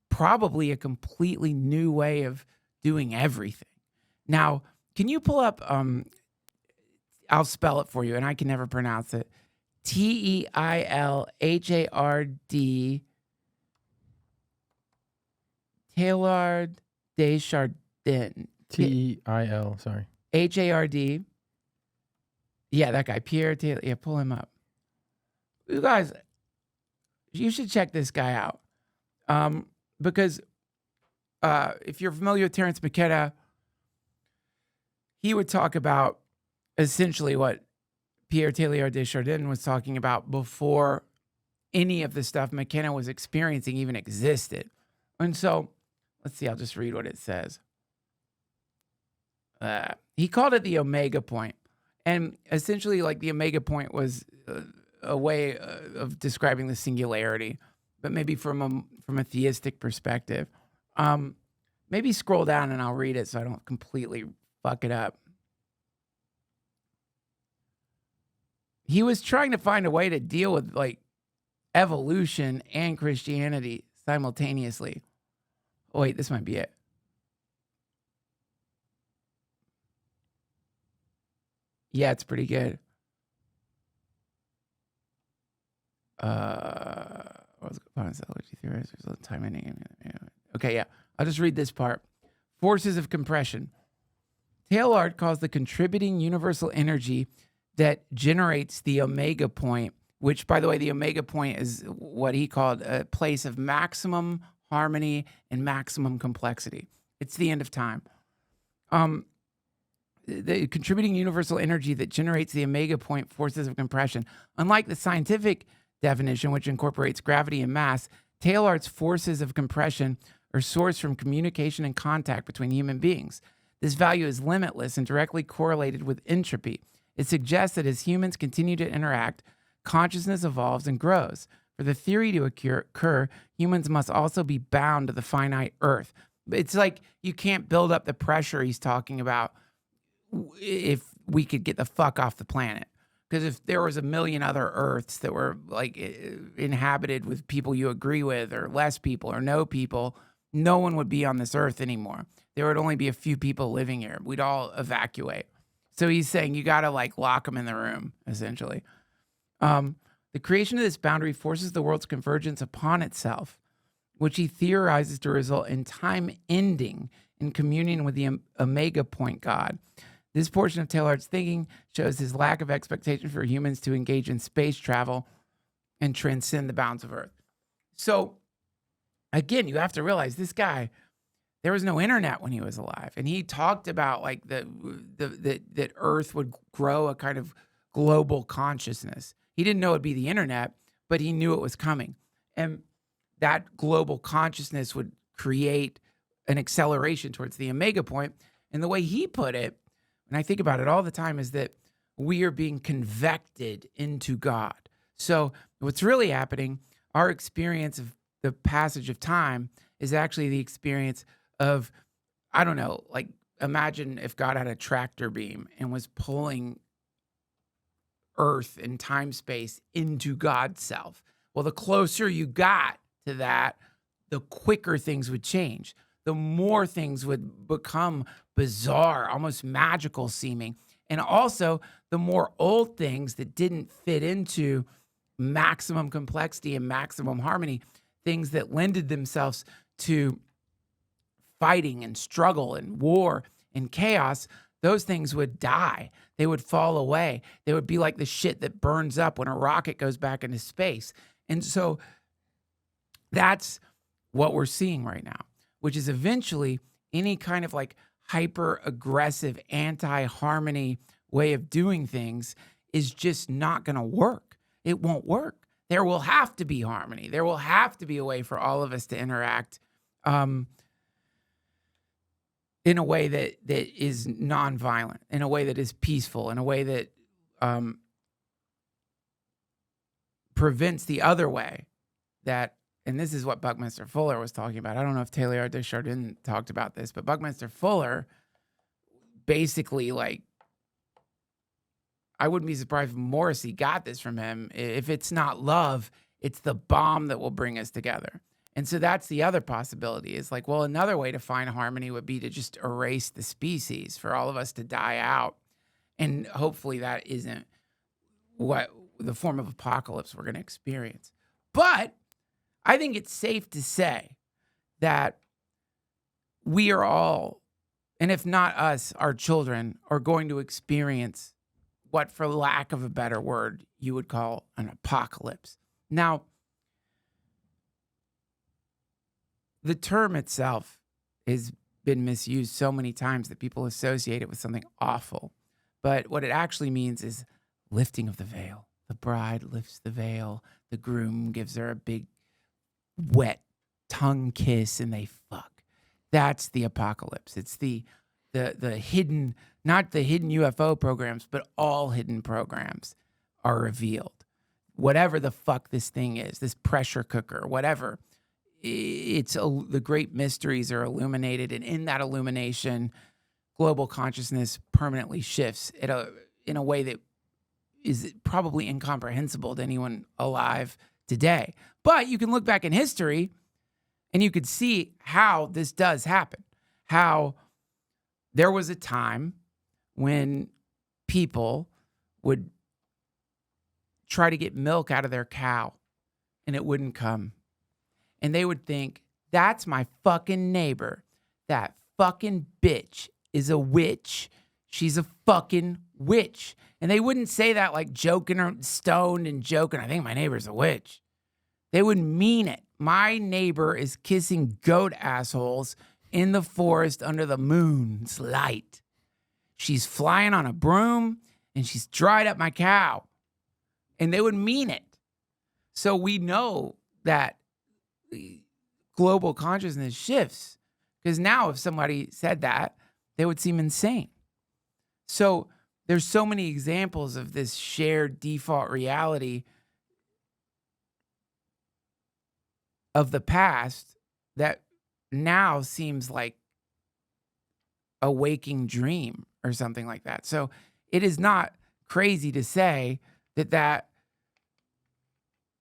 probably a completely new way of doing everything. Now, can you pull up, I'll spell it for you and I can never pronounce it. Teilhard Taylor Desjardins. T-E-I-L, sorry. Hard. Yeah, that guy, Pierre Taylor. Yeah, pull him up. You guys, you should check this guy out. Because if you're familiar with Terence McKenna, he would talk about essentially what Pierre Taylor Desjardins was talking about before any of the stuff McKenna was experiencing even existed. And so, let's see, I'll just read what it says. He called it the omega point. And essentially, like, the omega point was a way of describing the singularity, but maybe from a theistic perspective. Maybe scroll down and I'll read it so I don't completely fuck it up. He was trying to find a way to deal with, like, evolution and Christianity simultaneously. Oh, wait, this might be it. Yeah, it's pretty good. Okay, yeah. I'll just read this part. Forces of compression. Taylor calls the contributing universal energy that generates the omega point, which, by the way, the omega point is what he called a place of maximum harmony and maximum complexity. It's the end of time. The contributing universal energy that generates the omega point forces of compression. Unlike the scientific definition, which incorporates gravity and mass, Taylor's forces of compression are sourced from communication and contact between human beings. This value is limitless and directly correlated with entropy. It suggests that as humans continue to interact, consciousness evolves and grows. For the theory to occur, humans must also be bound to the finite earth. It's like you can't build up the pressure he's talking about if we could get the fuck off the planet. Because if there was a million other Earths that were like inhabited with people you agree with or less people or no people, no one would be on this Earth anymore. There would only be a few people living here. We'd all evacuate. So he's saying you got to like lock them in the room, essentially. The creation of this boundary forces the world's convergence upon itself, which he theorizes to result in time ending in communion with the omega point God. This portion of Taylor's thinking shows his lack of expectation for humans to engage in space travel and transcend the bounds of Earth. So, again, you have to realize this guy, there was no internet when he was alive. And he talked about like that Earth would grow a kind of global consciousness. He didn't know it'd be the internet, but he knew it was coming. And that global consciousness would create an acceleration towards the omega point. And the way he put it, and I think about it all the time, is that we are being convected into God. So what's really happening, our experience of the passage of time is actually the experience of, I don't know, like imagine if God had a tractor beam and was pulling Earth and time space into God's self. Well, the closer you got to that, the quicker things would change. The more things would become bizarre, almost magical seeming. And also, the more old things that didn't fit into maximum complexity and maximum harmony, things that lended themselves to fighting and struggle and war and chaos, those things would die. They would fall away. They would be like the shit that burns up when a rocket goes back into space. And so that's what we're seeing right now, which is eventually any kind of like hyper-aggressive, anti-harmony way of doing things is just not going to work. It won't work. There will have to be harmony. There will have to be a way for all of us to interact in a way that is nonviolent, in a way that is peaceful, in a way that prevents the other way that. And this is what Buckminster Fuller was talking about. I don't know if Taylor Desjardins talked about this, but Buckminster Fuller basically like I wouldn't be surprised if Morrissey got this from him. If it's not love, it's the bomb that will bring us together. And so that's the other possibility is like, well, another way to find harmony would be to just erase the species for all of us to die out. And hopefully that isn't what the form of apocalypse we're going to experience. But I think it's safe to say that we are all, and if not us, our children are going to experience what, for lack of a better word, you would call an apocalypse. Now, the term itself has been misused so many times that people associate it with something awful. But what it actually means is lifting of the veil. The bride lifts the veil. The groom gives her a big, wet tongue kiss, and they fuck. That's the apocalypse. It's the hidden, not the hidden UFO programs, but all hidden programs are revealed. Whatever the fuck this thing is, this pressure cooker, whatever, the great mysteries are illuminated, and in that illumination, global consciousness permanently shifts in a way that is probably incomprehensible to anyone alive today. But you can look back in history and you could see how this does happen, how there was a time when people would try to get milk out of their cow and it wouldn't come. And they would think, that's my fucking neighbor. That fucking bitch is a witch. She's a fucking witch. And they wouldn't say that like joking or stoned and joking. I think my neighbor's a witch. They would mean it. My neighbor is kissing goat assholes in the forest under the moon's light. She's flying on a broom and she's dried up my cow. And they would mean it. So we know that global consciousness shifts, because now if somebody said that, they would seem insane. So there's so many examples of this shared default reality of the past that now seems like a waking dream or something like that. So it is not crazy to say that that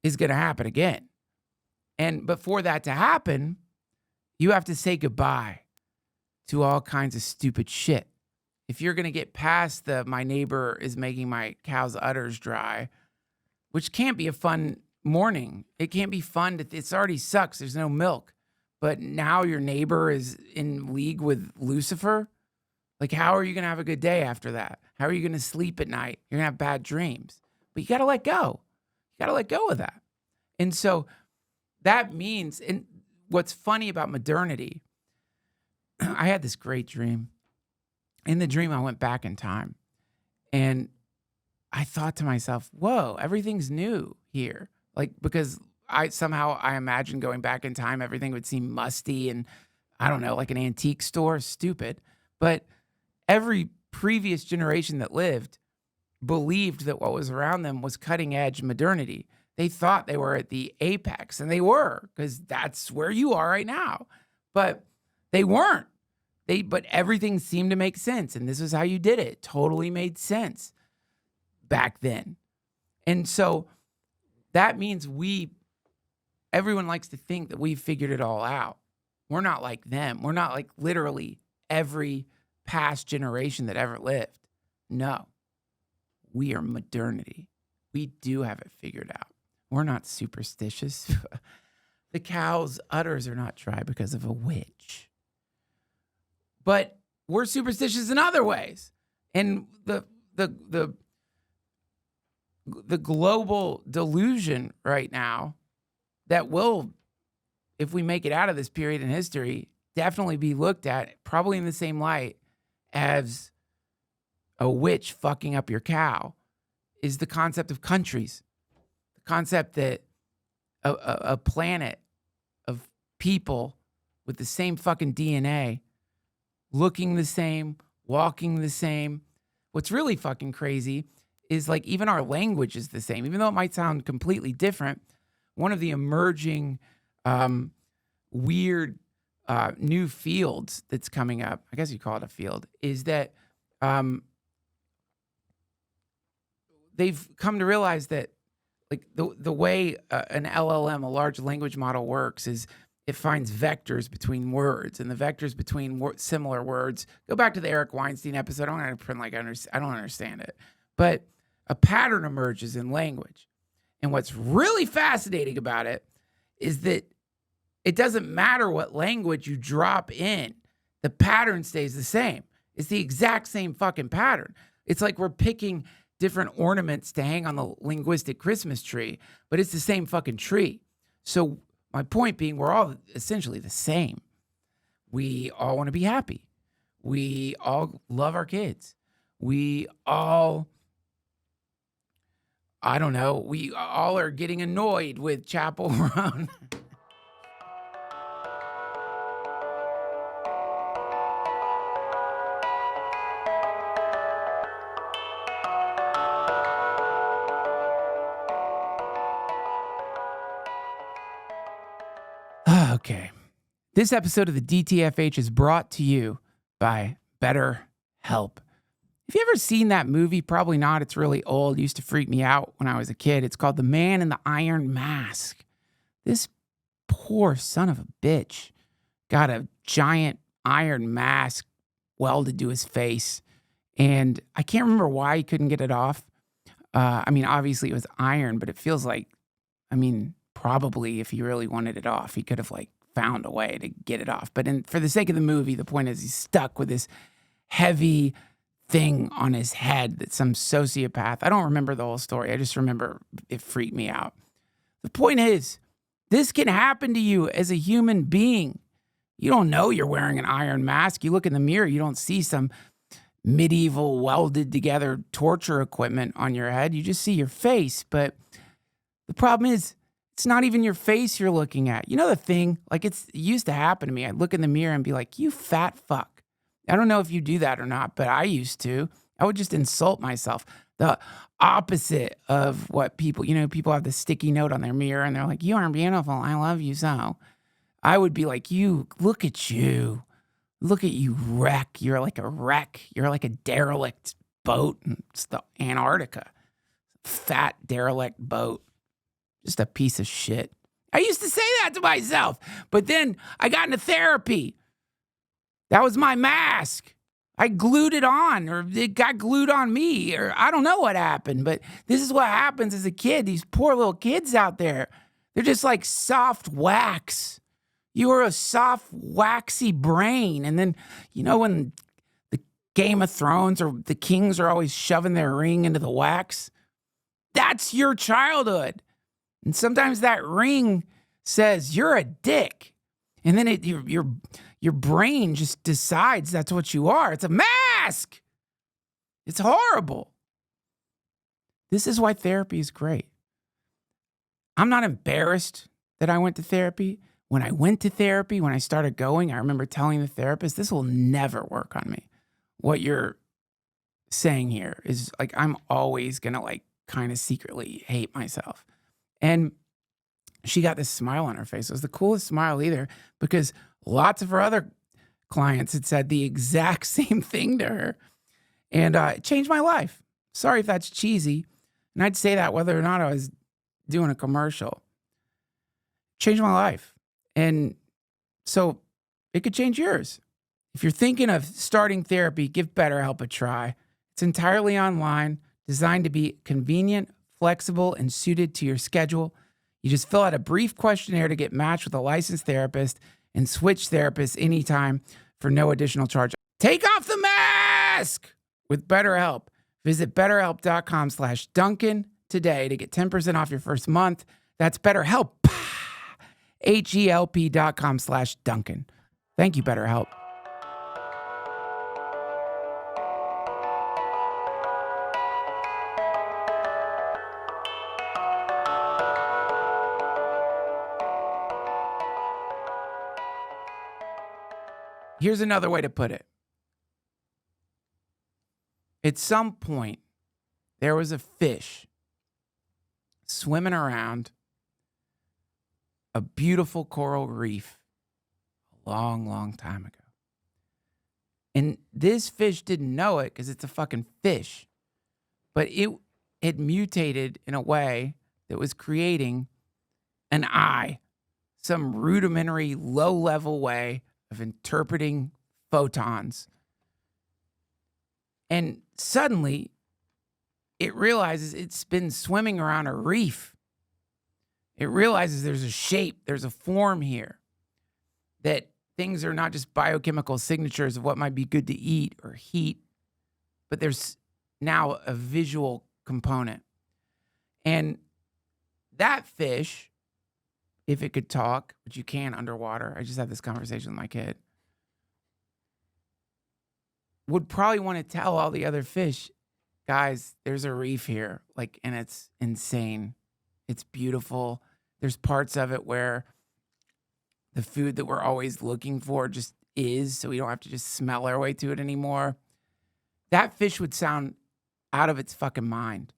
is going to happen again. But for that to happen, you have to say goodbye to all kinds of stupid shit. If you're going to get past my neighbor is making my cow's udders dry, which can't be a fun morning. It can't be fun. It already sucks. There's no milk. But now your neighbor is in league with Lucifer. Like, how are you going to have a good day after that? How are you going to sleep at night? You're going to have bad dreams. But you got to let go. You got to let go of that. And so that means, and what's funny about modernity, I had this great dream. In the dream, I went back in time. And I thought to myself, whoa, everything's new here. Like, because I imagine going back in time, everything would seem musty and, I don't know, like an antique store. Stupid. But every previous generation that lived believed that what was around them was cutting edge modernity. They thought they were at the apex, and they were, because that's where you are right now. But they weren't. But everything seemed to make sense, and this is how you did it. It totally made sense back then. And so that means everyone likes to think that we've figured it all out. We're not like them. We're not like literally every past generation that ever lived. No, we are modernity. We do have it figured out. We're not superstitious. The cow's udders are not dry because of a witch. But we're superstitious in other ways. And the global delusion right now that will, if we make it out of this period in history, definitely be looked at probably in the same light as a witch fucking up your cow, is the concept of countries. The concept that a planet of people with the same fucking DNA, looking the same, walking the same. What's really fucking crazy is like even our language is the same, even though it might sound completely different. One of the emerging weird new fields that's coming up, I guess you call it a field, is that they've come to realize that like the way an LLM, a large language model, works is it finds vectors between words, and the vectors between similar words. Go back to the Eric Weinstein episode. I don't want to pretend like I don't understand it, but a pattern emerges in language. And what's really fascinating about it is that it doesn't matter what language you drop in, the pattern stays the same. It's the exact same fucking pattern. It's like we're picking different ornaments to hang on the linguistic Christmas tree, but it's the same fucking tree. So my point being, we're all essentially the same. We all want to be happy. We all love our kids. We all, I don't know, we all are getting annoyed with Chapel Roan. Okay. This episode of the DTFH is brought to you by BetterHelp. Have you ever seen that movie? Probably not. It's really old. It used to freak me out when I was a kid. It's called The Man in the Iron Mask. This poor son of a bitch got a giant iron mask welded to his face. And I can't remember why he couldn't get it off. I mean, obviously it was iron, but it feels like, probably if he really wanted it off, he could have found a way to get it off. But for the sake of the movie, the point is he's stuck with this heavy thing on his head that some sociopath, I don't remember the whole story. I just remember it freaked me out. The point is, this can happen to you as a human being. You don't know you're wearing an iron mask. You look in the mirror, you don't see some medieval welded together torture equipment on your head. You just see your face. But the problem is, it's not even your face you're looking at. You know the thing? It used to happen to me. I'd look in the mirror and be like, you fat fuck. I don't know if you do that or not, but I used to. I would just insult myself. The opposite of what people have the sticky note on their mirror and they're like, you aren't beautiful. I love you so. I would be like, look at you. Look at you wreck. You're like a wreck. You're like a derelict boat in the Antarctica. Fat derelict boat. Just a piece of shit. I used to say that to myself, but then I got into therapy. That was my mask. I glued it on, or it got glued on me, or I don't know what happened, but this is what happens as a kid. These poor little kids out there, they're just like soft wax. You are a soft, waxy brain. And then, when the Game of Thrones or the kings are always shoving their ring into the wax, that's your childhood. And sometimes that ring says you're a dick. And then your brain just decides that's what you are. It's a mask. It's horrible. This is why therapy is great. I'm not embarrassed that I went to therapy. When I went to therapy, when I started going, I remember telling the therapist, this will never work on me. What you're saying here is I'm always going to kind of secretly hate myself. And she got this smile on her face. It was the coolest smile either, because lots of her other clients had said the exact same thing to her. And it changed my life. Sorry if that's cheesy. And I'd say that whether or not I was doing a commercial. Changed my life. And so it could change yours. If you're thinking of starting therapy, give BetterHelp a try. It's entirely online, designed to be convenient, flexible, and suited to your schedule. You just fill out a brief questionnaire to get matched with a licensed therapist and switch therapists anytime for no additional charge. Take off the mask with BetterHelp. Visit BetterHelp.com/Duncan today to get 10% off your first month. That's BetterHelp. HELP.com/Duncan. Thank you, BetterHelp. Here's another way to put it. At some point, there was a fish swimming around a beautiful coral reef a long, long time ago. And this fish didn't know it because it's a fucking fish. But had mutated in a way that was creating an eye, some rudimentary, low-level way of interpreting photons. And suddenly, it realizes it's been swimming around a reef. It realizes there's a shape, there's a form here, that things are not just biochemical signatures of what might be good to eat or heat, but there's now a visual component. And that fish, if it could talk, which you can underwater, I just had this conversation with my kid, would probably want to tell all the other fish, guys, there's a reef here, like, and it's insane. It's beautiful. There's parts of it where the food that we're always looking for just is, so we don't have to just smell our way to it anymore. That fish would sound out of its fucking mind.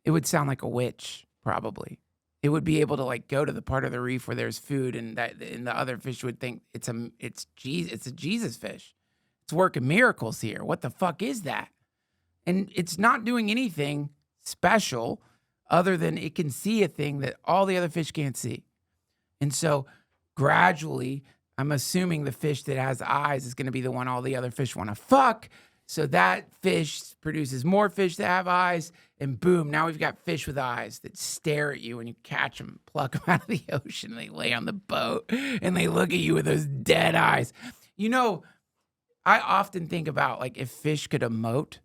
It would sound like a witch, probably. It would be able to like go to the part of the reef where there's food, and the other fish would think it's a Jesus fish. It's working miracles here. What the fuck is that? And it's not doing anything special other than it can see a thing that all the other fish can't see. And so gradually, I'm assuming the fish that has eyes is going to be the one all the other fish want to fuck. So that fish produces more fish that have eyes, and boom, now we've got fish with eyes that stare at you when you catch them, pluck them out of the ocean, and they lay on the boat, and they look at you with those dead eyes. You know, I often think about, like, if fish could emote,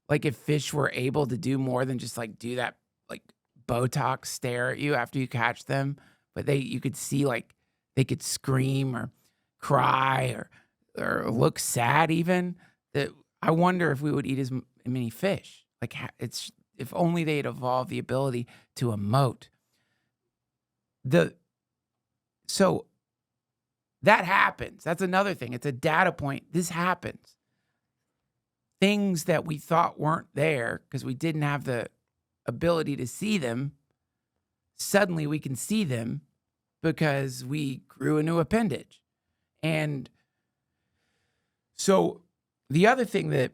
like if fish were able to do more than just, like, do that, like, Botox stare at you after you catch them, but you could see, like, they could scream or cry or look sad even, that I wonder if we would eat as many fish. Like, if only they had evolved the ability to emote. So that happens. That's another thing. It's a data point. This happens. Things that we thought weren't there because we didn't have the ability to see them, suddenly we can see them because we grew a new appendage. And so the other thing that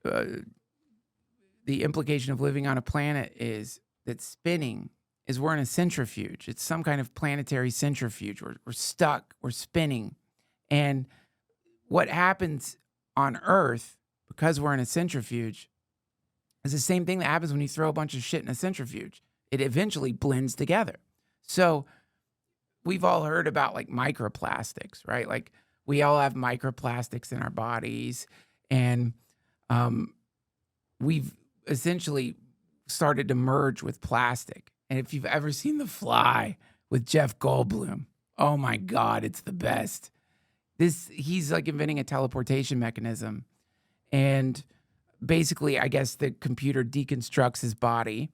the implication of living on a planet is that's spinning is we're in a centrifuge. It's some kind of planetary centrifuge. We're stuck. We're spinning. And what happens on Earth, because we're in a centrifuge, is the same thing that happens when you throw a bunch of shit in a centrifuge. It eventually blends together. So we've all heard about like microplastics, right? Like we all have microplastics in our bodies, and we've essentially started to merge with plastic. And if you've ever seen The Fly with Jeff Goldblum, oh my God, it's the best. He's like inventing a teleportation mechanism. And basically, I guess the computer deconstructs his body,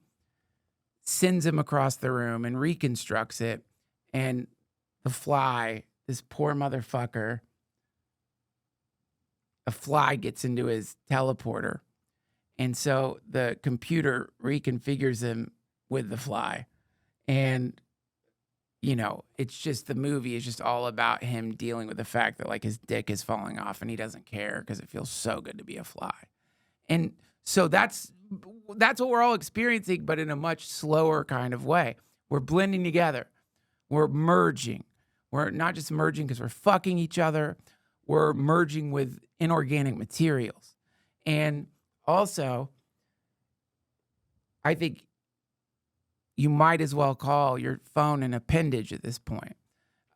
sends him across the room and reconstructs it. And the fly, this poor motherfucker, a fly gets into his teleporter. And so the computer reconfigures him with the fly. And, you know, it's just, the movie is just all about him dealing with the fact that like his dick is falling off and he doesn't care because it feels so good to be a fly. And so that's what we're all experiencing, but in a much slower kind of way. We're blending together. We're merging. We're not just merging because we're fucking each other. We're merging with inorganic materials. And also, I think you might as well call your phone an appendage at this point.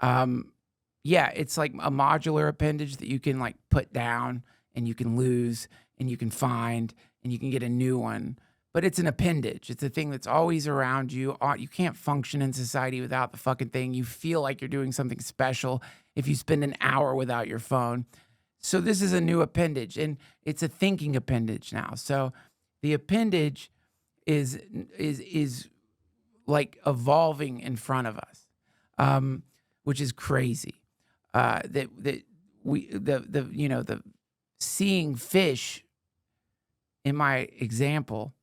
Yeah, it's like a modular appendage that you can like put down and you can lose and you can find and you can get a new one. But it's an appendage. It's a thing that's always around you. You can't function in society without the fucking thing. You feel like you're doing something special if you spend an hour without your phone. So this is a new appendage, and it's a thinking appendage now. So the appendage is like evolving in front of us, which is crazy. The seeing fish in my example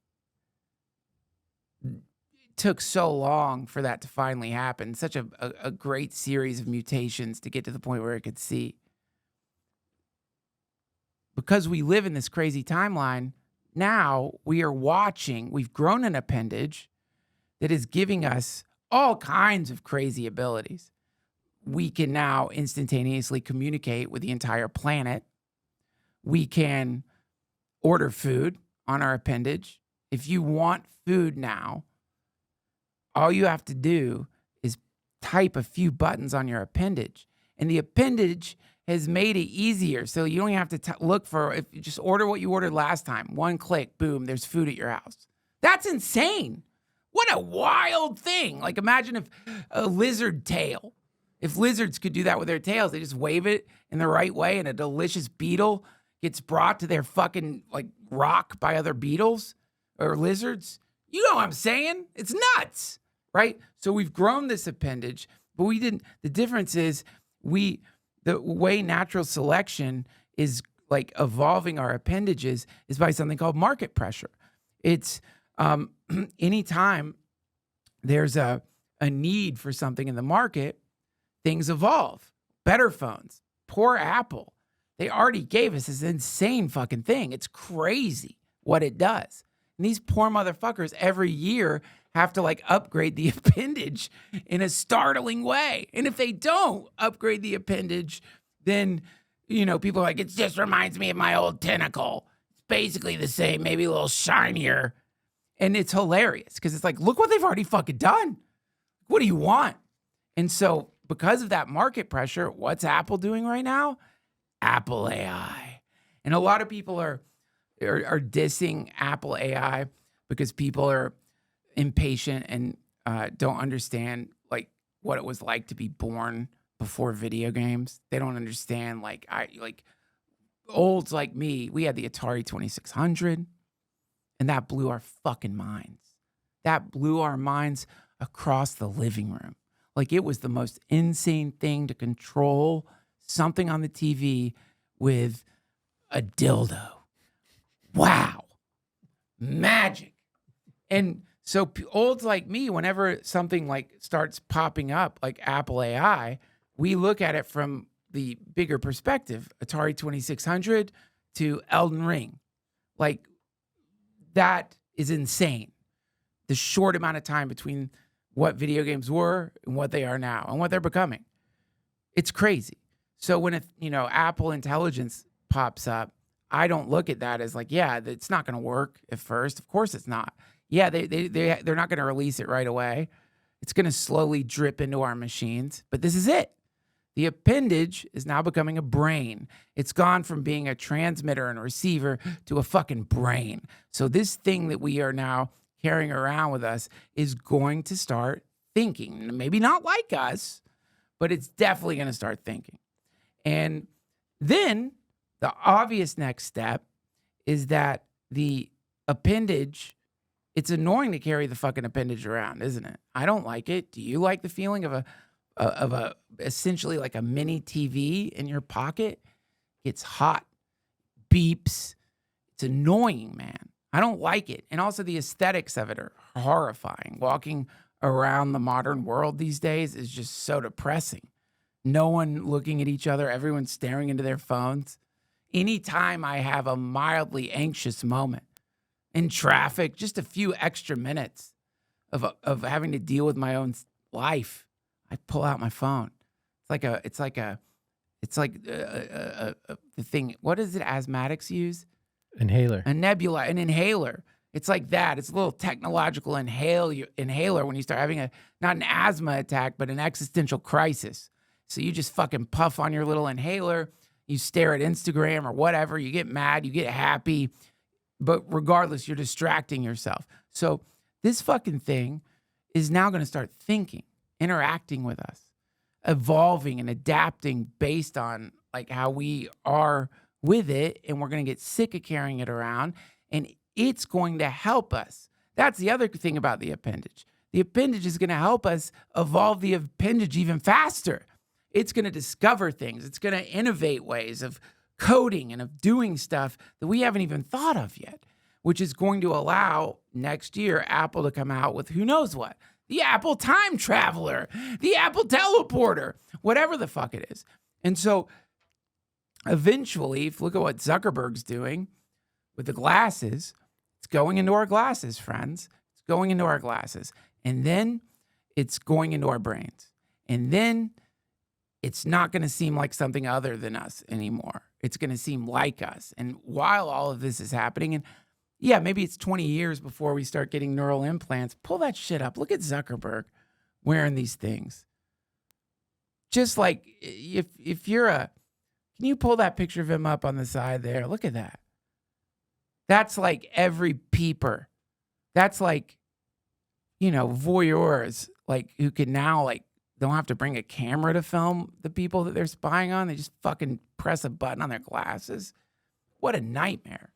took so long for that to finally happen. Such a great series of mutations to get to the point where it could see. Because we live in this crazy timeline, now we are watching, we've grown an appendage that is giving us all kinds of crazy abilities. We can now instantaneously communicate with the entire planet. We can order food on our appendage. If you want food now, all you have to do is type a few buttons on your appendage. And the appendage has made it easier. So you don't have to look for, if you just order what you ordered last time, one click, boom, there's food at your house. That's insane. What a wild thing. Like imagine if a lizard tail, if lizards could do that with their tails, they just wave it in the right way and a delicious beetle gets brought to their fucking like rock by other beetles or lizards. You know what I'm saying? It's nuts, right? So we've grown this appendage, but we didn't. The difference is the way natural selection is like evolving our appendages is by something called market pressure. It's anytime there's a need for something in the market, things evolve. Better phones, poor Apple. They already gave us this insane fucking thing. It's crazy what it does. And these poor motherfuckers every year have to like upgrade the appendage in a startling way. And if they don't upgrade the appendage, then, you know, people are like, it just reminds me of my old tentacle. It's basically the same, maybe a little shinier. And it's hilarious because it's like, look what they've already fucking done. What do you want? And so because of that market pressure, what's Apple doing right now? Apple AI. And a lot of people are dissing Apple AI because people are impatient and don't understand like what it was like to be born before video games. They don't understand like olds like me, we had the Atari 2600 and that blew our fucking minds. That blew our minds across the living room. Like it was the most insane thing to control something on the TV with a dildo. Wow. Magic. And so olds like me, whenever something like starts popping up like Apple AI, we look at it from the bigger perspective, Atari 2600 to Elden Ring. Like that is insane. The short amount of time between what video games were and what they are now and what they're becoming. It's crazy. So when Apple Intelligence pops up, I don't look at that as like, yeah, it's not going to work at first. Of course it's not. Yeah, they're not going to release it right away. It's going to slowly drip into our machines, but this is it. The appendage is now becoming a brain. It's gone from being a transmitter and a receiver to a fucking brain. So this thing that we are now carrying around with us is going to start thinking. Maybe not like us, but it's definitely going to start thinking. And then the obvious next step is that the appendage, it's annoying to carry the fucking appendage around, isn't it? I don't like it. Do you like the feeling of a essentially like a mini TV in your pocket? It's hot, beeps. It's annoying, man. I don't like it. And also the aesthetics of it are horrifying. Walking around the modern world these days is just so depressing. No one looking at each other, everyone staring into their phones. Anytime I have a mildly anxious moment in traffic, just a few extra minutes of having to deal with my own life, I pull out my phone. It's like the thing. What is it asthmatics use? Inhaler. A nebula, an inhaler. It's like that. It's a little technological inhaler when you start having not an asthma attack, but an existential crisis. So you just fucking puff on your little inhaler. You stare at Instagram or whatever. You get mad. You get happy. But regardless, you're distracting yourself. So this fucking thing is now going to start thinking, interacting with us, evolving and adapting based on like how we are with it. And we're going to get sick of carrying it around. And it's going to help us. That's the other thing about the appendage. The appendage is going to help us evolve the appendage even faster. It's going to discover things. It's going to innovate ways of coding and of doing stuff that we haven't even thought of yet, which is going to allow next year Apple to come out with who knows what. The Apple Time Traveler, the Apple Teleporter, whatever the fuck it is. And so eventually, if you look at what Zuckerberg's doing with the glasses, going into our glasses, friends. It's going into our glasses. And then it's going into our brains. And then it's not going to seem like something other than us anymore. It's going to seem like us. And while all of this is happening, and yeah, maybe it's 20 years before we start getting neural implants, pull that shit up. Look at Zuckerberg wearing these things. Just like if you're can you pull that picture of him up on the side there? Look at that. That's like every peeper. That's like, voyeurs, like who can now don't have to bring a camera to film the people that they're spying on. They just fucking press a button on their glasses. What a nightmare.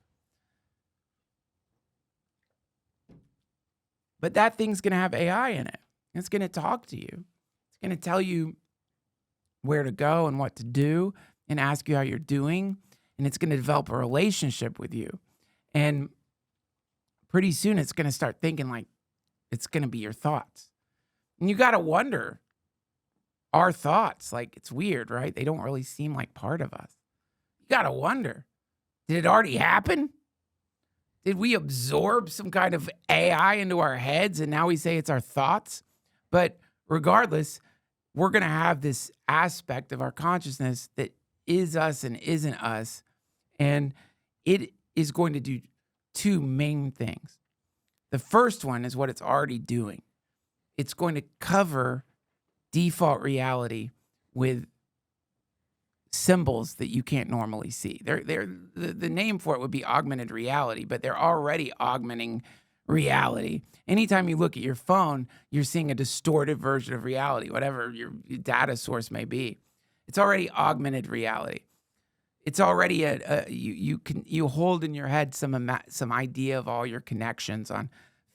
But that thing's going to have AI in it. It's going to talk to you. It's going to tell you where to go and what to do and ask you how you're doing. And it's going to develop a relationship with you. And pretty soon it's going to start thinking like it's going to be your thoughts. And you got to wonder, our thoughts, like it's weird, right? They don't really seem like part of us. You got to wonder, did it already happen? Did we absorb some kind of AI into our heads and now we say it's our thoughts? But regardless, we're going to have this aspect of our consciousness that is us and isn't us. And it is going to do two main things. The first one is what it's already doing. It's going to cover default reality with symbols that you can't normally see. The name for it would be augmented reality, but they're already augmenting reality. Anytime you look at your phone, you're seeing a distorted version of reality, whatever your data source may be. It's already augmented reality. It's already you hold in your head some idea of all your connections on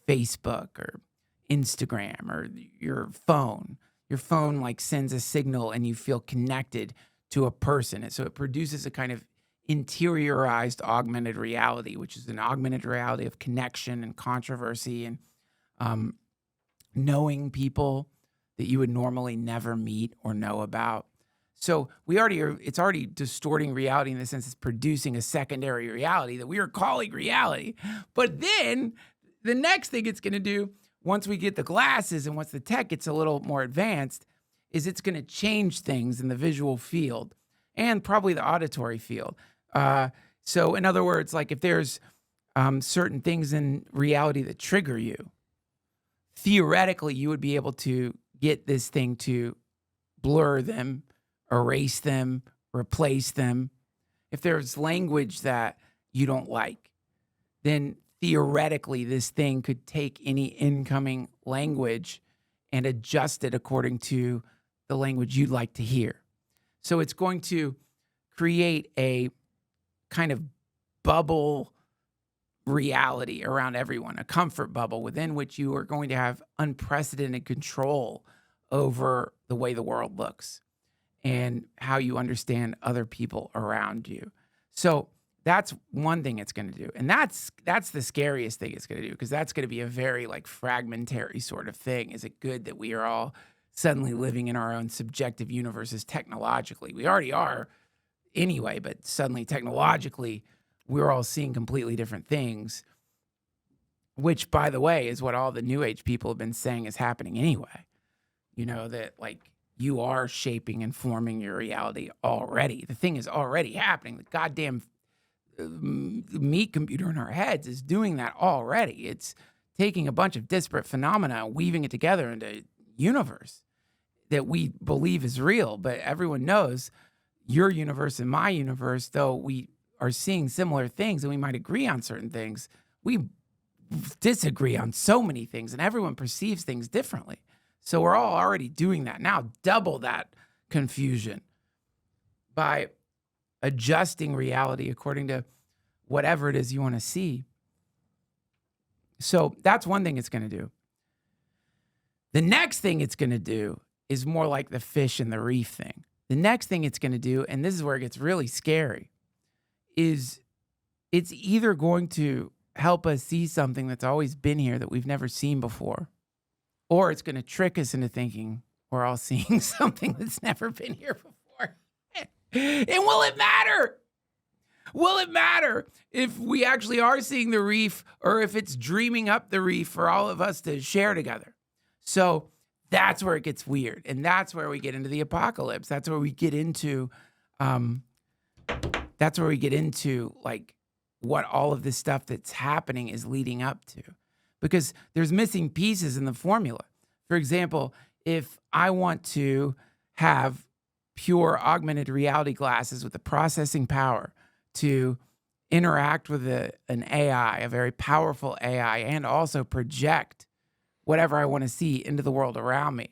Facebook or Instagram or your phone. Your phone like sends a signal and you feel connected to a person. And so it produces a kind of interiorized augmented reality, which is an augmented reality of connection and controversy and knowing people that you would normally never meet or know about. So it's already distorting reality in the sense it's producing a secondary reality that we are calling reality. But then the next thing it's going to do, once we get the glasses and once the tech gets a little more advanced, is it's going to change things in the visual field and probably the auditory field. So in other words, like if there's certain things in reality that trigger you, theoretically, you would be able to get this thing to blur them, erase them, replace them. If there's language that you don't like, then theoretically, this thing could take any incoming language and adjust it according to the language you'd like to hear. So it's going to create a kind of bubble reality around everyone, a comfort bubble within which you are going to have unprecedented control over the way the world looks and how you understand other people around you. So that's one thing it's going to do. And that's the scariest thing it's going to do, because that's going to be a very like fragmentary sort of thing. Is it good that we are all suddenly living in our own subjective universes technologically? We already are anyway, but suddenly technologically, we're all seeing completely different things, which, by the way, is what all the New Age people have been saying is happening anyway. You know, that like you are shaping and forming your reality already. The thing is already happening. The goddamn meat computer in our heads is doing that already. It's taking a bunch of disparate phenomena and weaving it together into a universe that we believe is real. But everyone knows your universe and my universe, though we are seeing similar things and we might agree on certain things, we disagree on so many things, and everyone perceives things differently. So we're all already doing that. Now double that confusion by adjusting reality according to whatever it is you want to see. So that's one thing it's going to do. The next thing it's going to do is more like the fish in the reef thing. The next thing it's going to do, and this is where it gets really scary, is it's either going to help us see something that's always been here that we've never seen before, or it's going to trick us into thinking we're all seeing something that's never been here before. And will it matter? will it matter if we actually are seeing the reef or if it's dreaming up the reef for all of us to share together? So that's where it gets weird. And that's where we get into the apocalypse. That's where we get into, like what all of this stuff that's happening is leading up to. Because there's missing pieces in the formula. For example, if I want to have pure augmented reality glasses with the processing power to interact with an AI, a very powerful AI, and also project whatever I want to see into the world around me,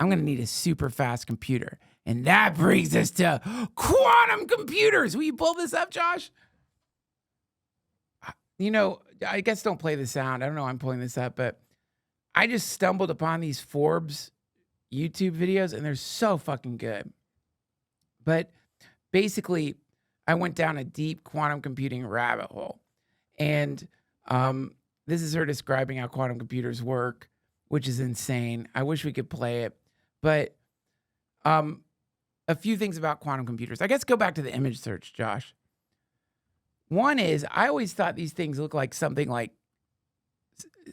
I'm going to need a super fast computer. And that brings us to quantum computers. Will you pull this up, Josh? You know, I guess don't play the sound. I don't know why I'm pulling this up, but I just stumbled upon these Forbes YouTube videos, and they're so fucking good. But basically, I went down a deep quantum computing rabbit hole. And this is her describing how quantum computers work, which is insane. I wish we could play it. But a few things about quantum computers. I guess go back to the image search, Josh. One is, I always thought these things look like something like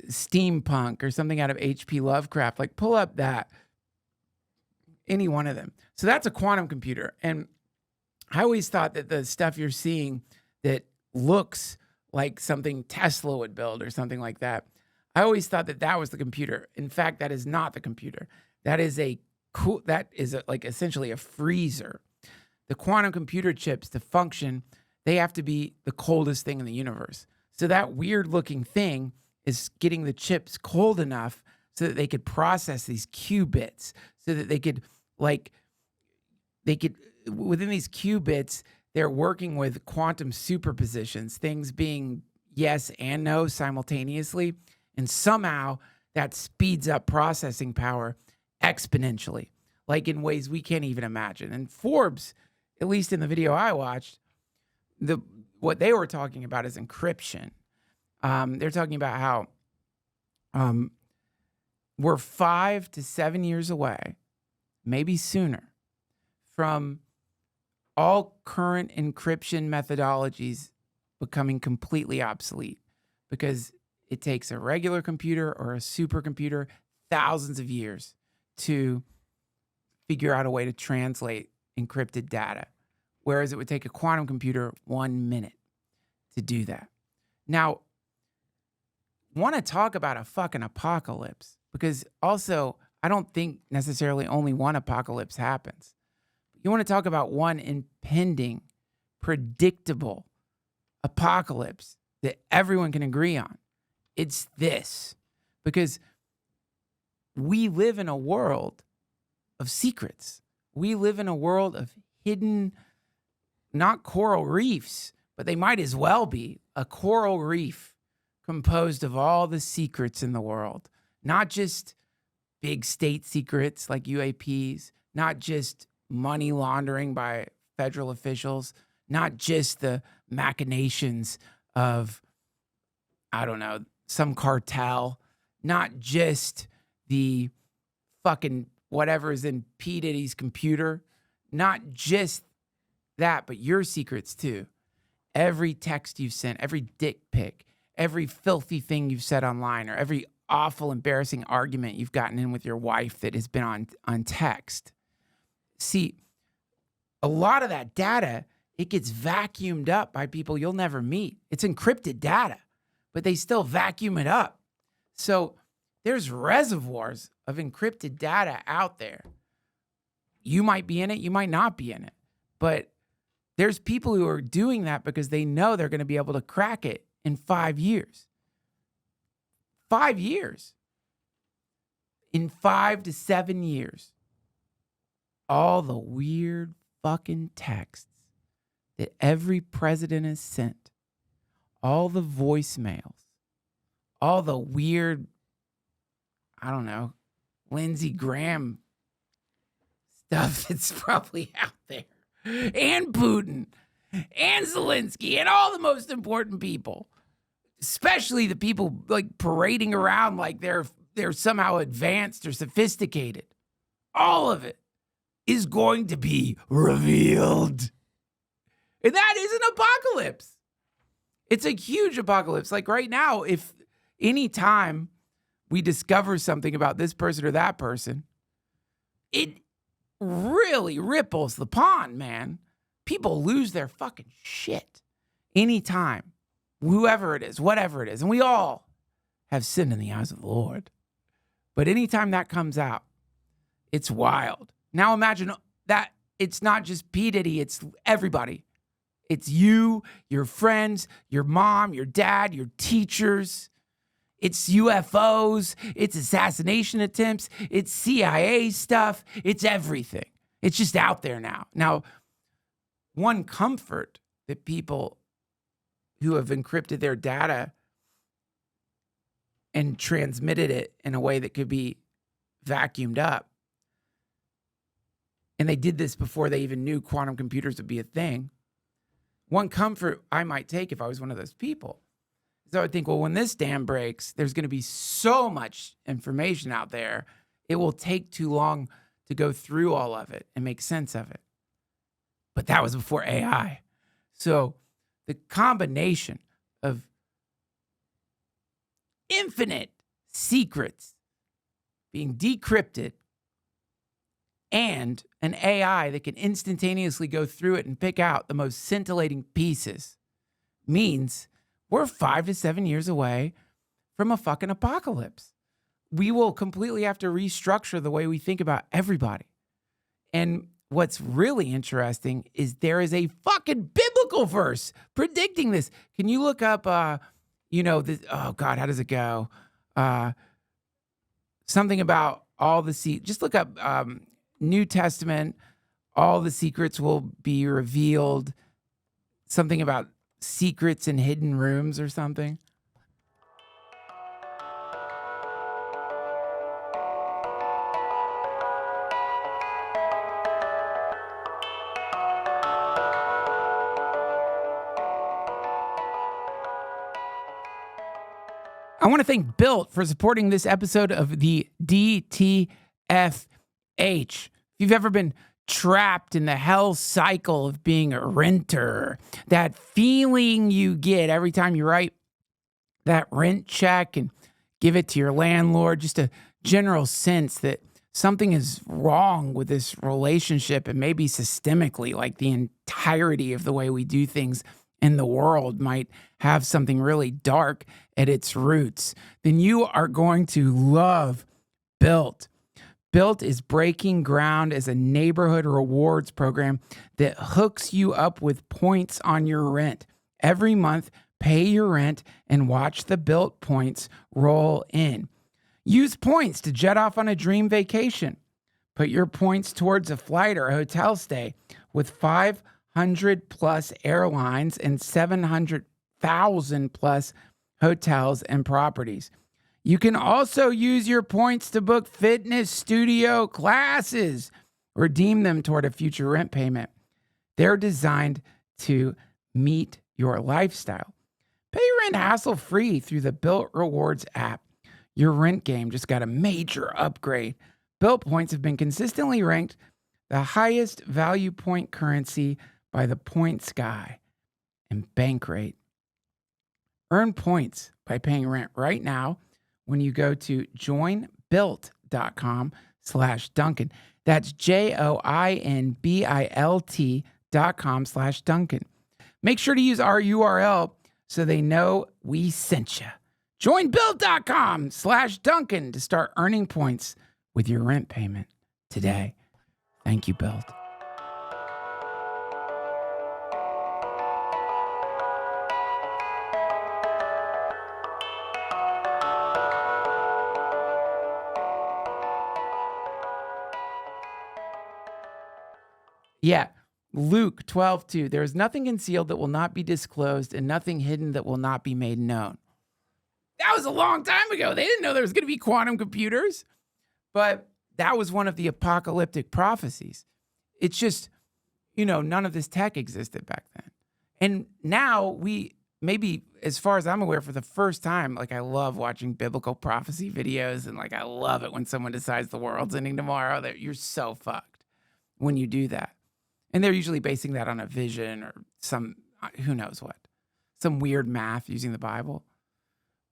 steampunk or something out of H.P. Lovecraft. Like, pull up that. Any one of them. So that's a quantum computer. And I always thought that the stuff you're seeing that looks like something Tesla would build or something like that, I always thought that that was the computer. In fact, that is not the computer. That is like essentially a freezer. The quantum computer chips to function, they have to be the coldest thing in the universe. So that weird looking thing is getting the chips cold enough so that they could process these qubits, so that they could within these qubits, they're working with quantum superpositions, things being yes and no simultaneously. And somehow that speeds up processing power exponentially, like in ways we can't even imagine. And Forbes, at least in the video I watched, what they were talking about is encryption. They're talking about how we're 5 to 7 years away, maybe sooner, from all current encryption methodologies becoming completely obsolete, because it takes a regular computer or a supercomputer thousands of years to figure out a way to translate encrypted data, whereas it would take a quantum computer 1 minute to do that. Now, want to talk about a fucking apocalypse, because also I don't think necessarily only one apocalypse happens. You want to talk about one impending, predictable apocalypse that everyone can agree on. It's this, because we live in a world of secrets. We live in a world of hidden, not coral reefs, but they might as well be a coral reef composed of all the secrets in the world, not just big state secrets like UAPs, not just money laundering by federal officials, not just the machinations of, I don't know, some cartel, not just the fucking whatever is in P. Diddy's computer, not just that, but your secrets too. Every text you've sent, every dick pic, every filthy thing you've said online, or every awful, embarrassing argument you've gotten in with your wife that has been on text. See, a lot of that data, it gets vacuumed up by people you'll never meet. It's encrypted data, but they still vacuum it up. So there's reservoirs of encrypted data out there. You might be in it, you might not be in it, but there's people who are doing that because they know they're going to be able to crack it in 5 years. 5 years. In 5 to 7 years. All the weird fucking texts that every president has sent, all the voicemails, all the weird, I don't know, Lindsey Graham stuff that's probably out there, and Putin, and Zelensky, and all the most important people, especially the people like parading around like they're somehow advanced or sophisticated. All of it is going to be revealed. And that is an apocalypse. It's a huge apocalypse. Like right now, if any time we discover something about this person or that person, it really ripples the pond, man. People lose their fucking shit anytime, whoever it is, whatever it is. And we all have sinned in the eyes of the Lord. But anytime that comes out, it's wild. Now imagine that it's not just P. Diddy, it's everybody. It's you, your friends, your mom, your dad, your teachers. It's UFOs. It's assassination attempts. It's CIA stuff. It's everything. It's just out there now. Now, one comfort that people who have encrypted their data and transmitted it in a way that could be vacuumed up, and they did this before they even knew quantum computers would be a thing. One comfort I might take if I was one of those people is I would think, well, when this dam breaks, there's going to be so much information out there, it will take too long to go through all of it and make sense of it. But that was before AI. So the combination of infinite secrets being decrypted and an AI that can instantaneously go through it and pick out the most scintillating pieces means we're 5 to 7 years away from a fucking apocalypse. We will completely have to restructure the way we think about everybody. And what's really interesting is there is a fucking biblical verse predicting this. Can you look up, oh God, how does it go? Something about all the just look up New Testament, all the secrets will be revealed. Something about secrets in hidden rooms or something. I want to thank Built for supporting this episode of the DTFH. If you've ever been trapped in the hell cycle of being a renter, that feeling you get every time you write that rent check and give it to your landlord, just a general sense that something is wrong with this relationship and maybe systemically, like the entirety of the way we do things in the world might have something really dark at its roots, then you are going to love Built. Built is breaking ground as a neighborhood rewards program that hooks you up with points on your rent. Every month, pay your rent and watch the Built points roll in. Use points to jet off on a dream vacation. Put your points towards a flight or a hotel stay with 500 plus airlines and 700,000 plus hotels and properties. You can also use your points to book fitness studio classes. Redeem them toward a future rent payment. They're designed to meet your lifestyle. Pay rent hassle-free through the Built Rewards app. Your rent game just got a major upgrade. Built points have been consistently ranked the highest value point currency by the Points Guy and Bankrate. Earn points by paying rent right now when you go to joinbuilt.com/Duncan. That's joinbilt.com/Duncan. Make sure to use our URL so they know we sent you. Joinbuilt.com/Duncan to start earning points with your rent payment today. Thank you, Built. Yeah, Luke 12:2. There is nothing concealed that will not be disclosed and nothing hidden that will not be made known. That was a long time ago. They didn't know there was going to be quantum computers, but that was one of the apocalyptic prophecies. It's just, none of this tech existed back then. And now we, maybe as far as I'm aware, for the first time, I love watching biblical prophecy videos. And I love it when someone decides the world's ending tomorrow, that you're so fucked when you do that. And they're usually basing that on a vision or some, who knows what, some weird math using the Bible.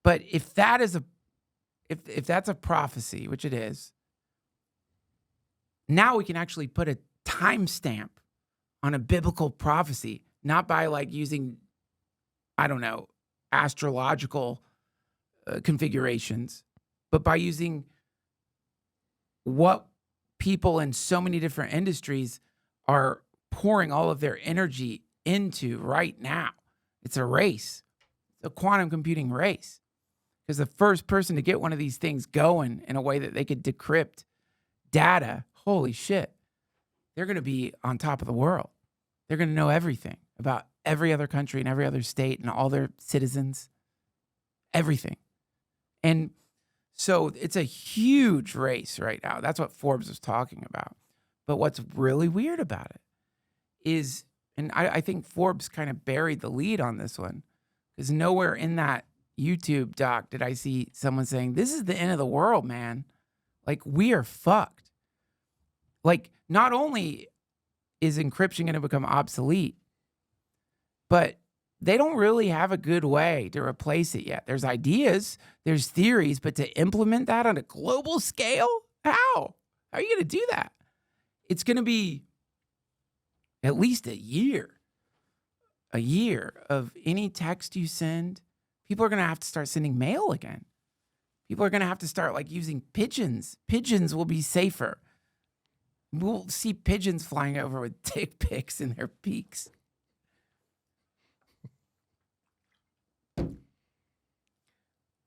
But if that is if that's a prophecy, which it is, now we can actually put a timestamp on a biblical prophecy, not by like using, I don't know, astrological configurations, but by using what people in so many different industries are pouring all of their energy into right now. It's a race. It's a quantum computing race. Because the first person to get one of these things going in a way that they could decrypt data, holy shit, they're going to be on top of the world. They're going to know everything about every other country and every other state and all their citizens, everything. And so it's a huge race right now. That's what Forbes was talking about. But what's really weird about it is, and I think Forbes kind of buried the lead on this one, because nowhere in that YouTube doc did I see someone saying, this is the end of the world, man. Like, we are fucked. Like, not only is encryption going to become obsolete, but they don't really have a good way to replace it yet. There's ideas, there's theories, but to implement that on a global scale, how? How are you going to do that? It's going to be at least a year of any text you send. People are going to have to start sending mail again. People are going to have to start like using pigeons. Pigeons will be safer. We'll see pigeons flying over with dick pics in their beaks.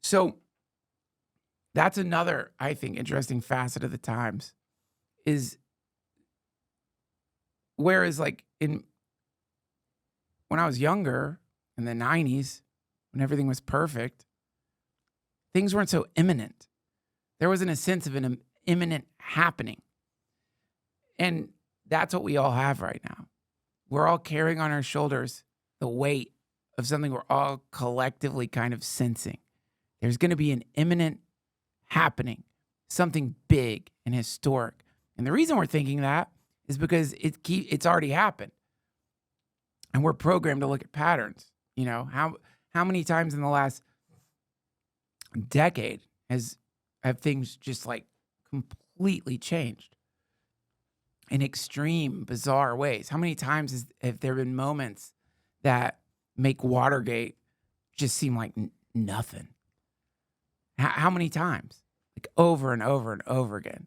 So that's another, I think, interesting facet of the times is whereas like when I was younger in the 90s, when everything was perfect, things weren't so imminent. There wasn't a sense of an imminent happening. And that's what we all have right now. We're all carrying on our shoulders the weight of something we're all collectively kind of sensing. There's going to be an imminent happening, something big and historic. And the reason we're thinking that is because it's already happened. And we're programmed to look at patterns. You know, how many times in the last decade have things just like completely changed in extreme, bizarre ways? How many times have there been moments that make Watergate just seem like nothing? How many times? Like over and over and over again.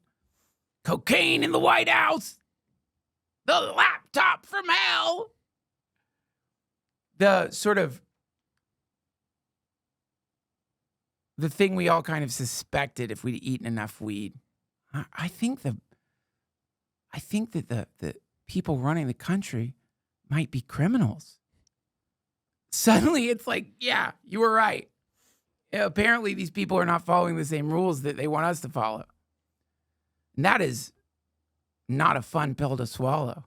Cocaine in the White House. The laptop from hell. The sort of the thing we all kind of suspected if we'd eaten enough weed. I think that the people running the country might be criminals. Suddenly it's like, yeah, you were right. Apparently these people are not following the same rules that they want us to follow. And that is not a fun pill to swallow.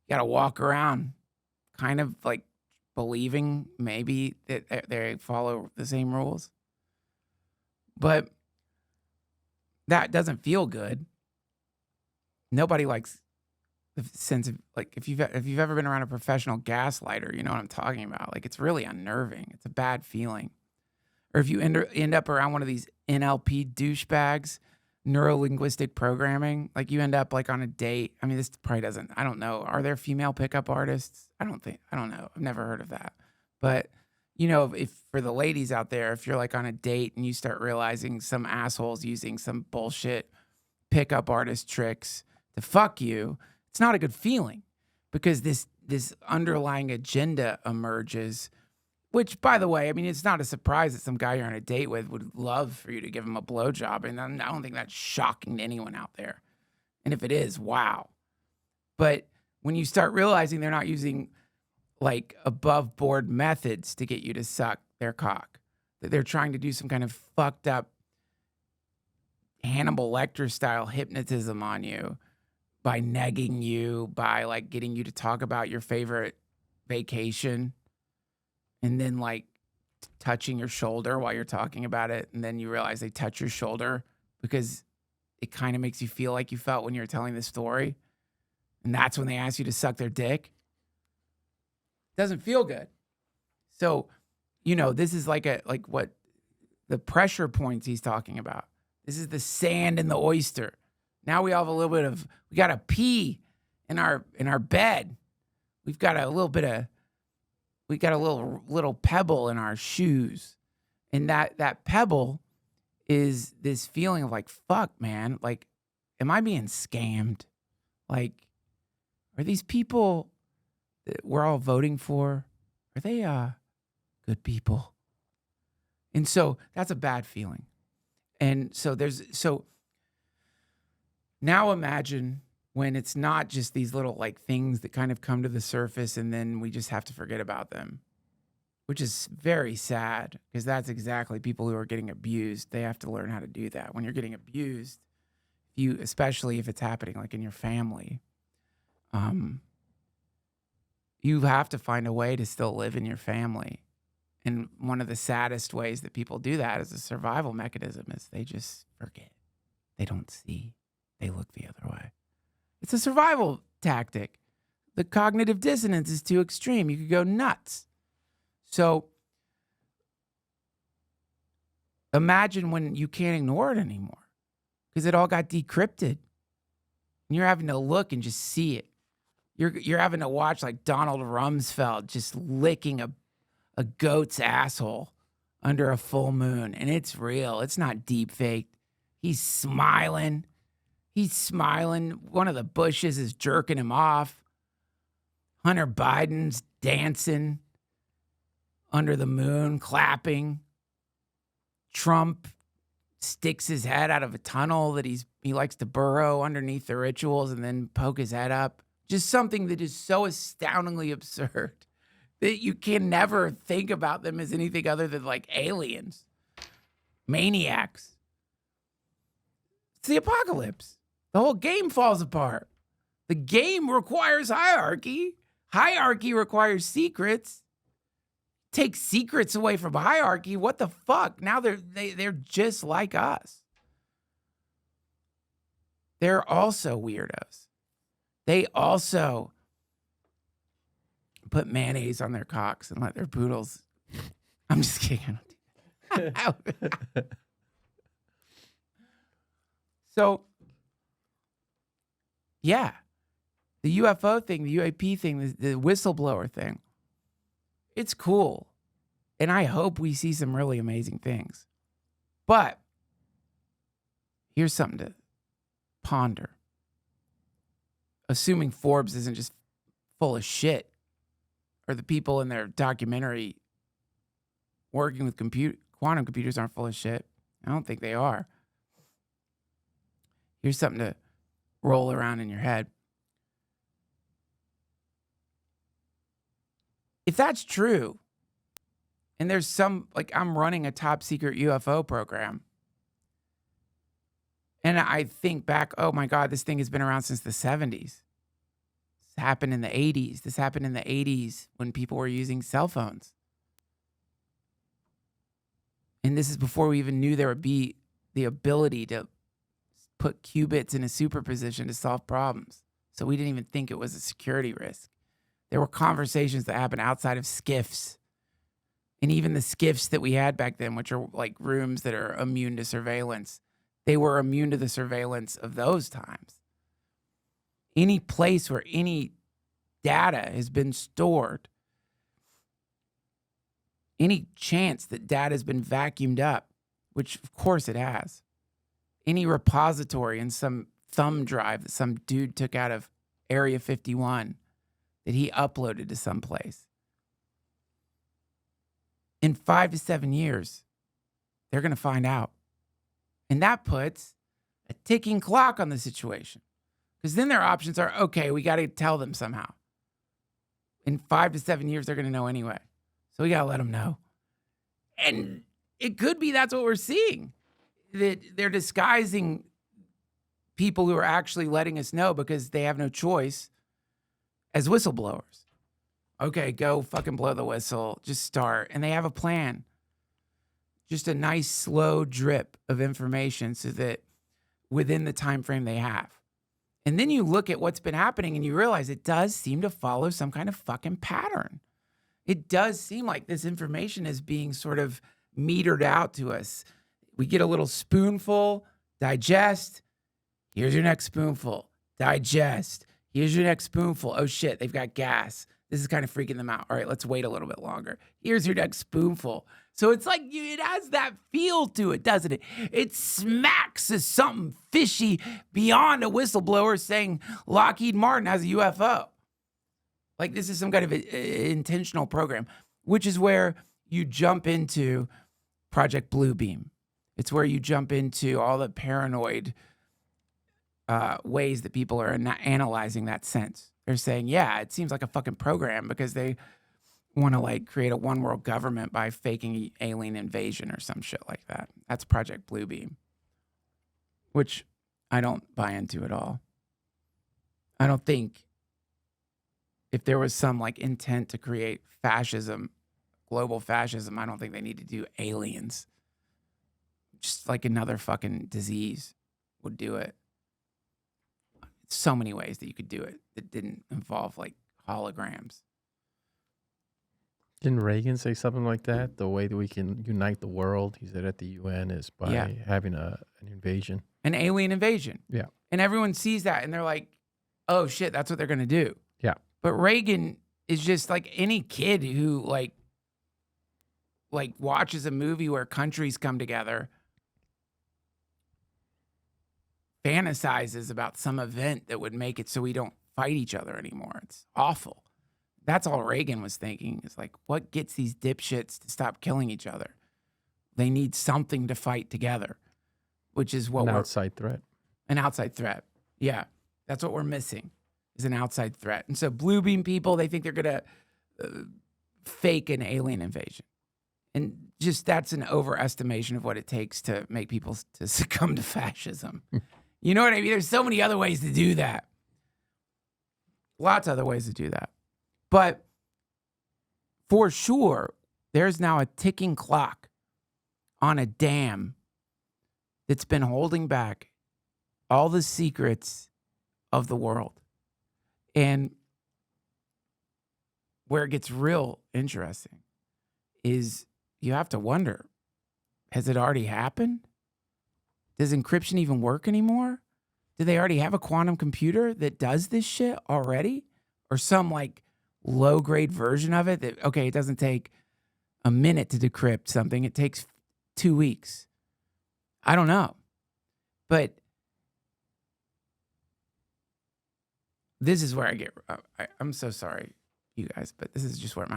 You got to walk around kind of like believing maybe that they follow the same rules. But that doesn't feel good. Nobody likes the sense of like, if you've ever been around a professional gaslighter, you know what I'm talking about. Like, it's really unnerving. It's a bad feeling. Or if you end up around one of these NLP douchebags, neuro-linguistic programming, like you end up like on a date. I mean, this probably doesn't, I don't know. Are there female pickup artists? I don't know. I've never heard of that. But, you know, if for the ladies out there, if you're like on a date and you start realizing some asshole's using some bullshit pickup artist tricks to fuck you, it's not a good feeling because this underlying agenda emerges. Which, by the way, I mean, it's not a surprise that some guy you're on a date with would love for you to give him a blowjob. And I don't think that's shocking to anyone out there. And if it is, wow. But when you start realizing they're not using like above board methods to get you to suck their cock, that they're trying to do some kind of fucked up Hannibal Lecter style hypnotism on you by negging you, by like getting you to talk about your favorite vacation. And then like touching your shoulder while you're talking about it. And then you realize they touch your shoulder because it kind of makes you feel like you felt when you were telling the story. And that's when they ask you to suck their dick. Doesn't feel good. So, this is like what the pressure points he's talking about. This is the sand in the oyster. Now we all have a little bit of, we got to pee in our bed. We've got a little bit of, we got a little pebble in our shoes. And that pebble is this feeling of like, fuck, man, like, am I being scammed? Like, are these people that we're all voting for, are they good people? And so that's a bad feeling. And so now imagine when it's not just these little like things that kind of come to the surface and then we just have to forget about them, which is very sad because that's people who are getting abused. They have to learn how to do that. When you're getting abused, especially if it's happening like in your family, you have to find a way to still live in your family. And one of the saddest ways that people do that as a survival mechanism is they just forget. They don't see. They look the other way. It's a survival tactic. The cognitive dissonance is too extreme. You could go nuts. So imagine when you can't ignore it anymore because it all got decrypted. And you're having to look and just see it. You're having to watch like Donald Rumsfeld just licking a goat's asshole under a full moon. And it's real. It's not deep faked. He's smiling. One of the Bushes is jerking him off. Hunter Biden's dancing under the moon, clapping. Trump sticks his head out of a tunnel that he likes to burrow underneath the rituals and then poke his head up. Just something that is so astoundingly absurd that you can never think about them as anything other than like aliens, maniacs. It's the apocalypse. The whole game falls apart. The game requires hierarchy. Hierarchy requires secrets. Take secrets away from hierarchy. What the fuck? Now they're just like us. They're also weirdos. They also put mayonnaise on their cocks and let their poodles. I'm just kidding. So, yeah, the UFO thing, the UAP thing, the whistleblower thing, it's cool. And I hope we see some really amazing things. But here's something to ponder. Assuming Forbes isn't just full of shit, or the people in their documentary working with quantum computers aren't full of shit. I don't think they are. Here's something to roll around in your head. If that's true, and there's I'm running a top secret UFO program, and I think back, oh my God, this thing has been around since the 70s. This happened in the 80s. This happened in the 80s when people were using cell phones. And this is before we even knew there would be the ability to put qubits in a superposition to solve problems. So we didn't even think it was a security risk. There were conversations that happened outside of SCIFs. And even the SCIFs that we had back then, which are like rooms that are immune to surveillance, they were immune to the surveillance of those times. Any place where any data has been stored, any chance that data has been vacuumed up, which of course it has, any repository in some thumb drive that some dude took out of Area 51 that he uploaded to some place. In 5 to 7 years, they're going to find out. And that puts a ticking clock on the situation. Because then their options are, okay, we got to tell them somehow. In 5 to 7 years, they're going to know anyway. So we got to let them know. And it could be that's what we're seeing. That they're disguising people who are actually letting us know because they have no choice as whistleblowers. Okay, go fucking blow the whistle. Just start. And they have a plan. Just a nice slow drip of information so that within the time frame they have. And then you look at what's been happening and you realize it does seem to follow some kind of fucking pattern. It does seem like this information is being sort of metered out to us. We get a little spoonful, digest. Here's your next spoonful, digest. Here's your next spoonful. Oh shit, they've got gas. This is kind of freaking them out. All right, let's wait a little bit longer. Here's your next spoonful. So it's like it has that feel to it, doesn't it? It smacks of something fishy beyond a whistleblower saying Lockheed Martin has a UFO. Like this is some kind of intentional program, which is where you jump into Project Bluebeam. It's where you jump into all the paranoid ways that people are analyzing that sense. They're saying, yeah, it seems like a fucking program because they want to like create a one world government by faking alien invasion or some shit like that. That's Project Bluebeam, which I don't buy into at all. I don't think if there was some like intent to create fascism, global fascism, I don't think they need to do aliens. Just like another fucking disease would do it. So many ways that you could do it that didn't involve like holograms. Didn't Reagan say something like that? The way that we can unite the world, he said at the UN, is by having an invasion. An alien invasion. Yeah. And everyone sees that and they're like, oh shit, that's what they're going to do. Yeah. But Reagan is just like any kid who like watches a movie where countries come together, fantasizes about some event that would make it so we don't fight each other anymore. It's awful. That's all Reagan was thinking. Is like, what gets these dipshits to stop killing each other? They need something to fight together, which is what an outside threat. An outside threat. Yeah, that's what we're missing is an outside threat. And so Bluebeam people, they think they're going to fake an alien invasion. And just that's an overestimation of what it takes to make people to succumb to fascism. You know what I mean? There's so many other ways to do that. Lots of other ways to do that. But for sure, there's now a ticking clock on a dam that's been holding back all the secrets of the world. And where it gets real interesting is you have to wonder, has it already happened? Does encryption even work anymore? Do they already have a quantum computer that does this shit already? Or some like low-grade version of it that, okay, it doesn't take a minute to decrypt something. It takes 2 weeks. I don't know. But this is where I get, I'm so sorry, you guys, but this is just where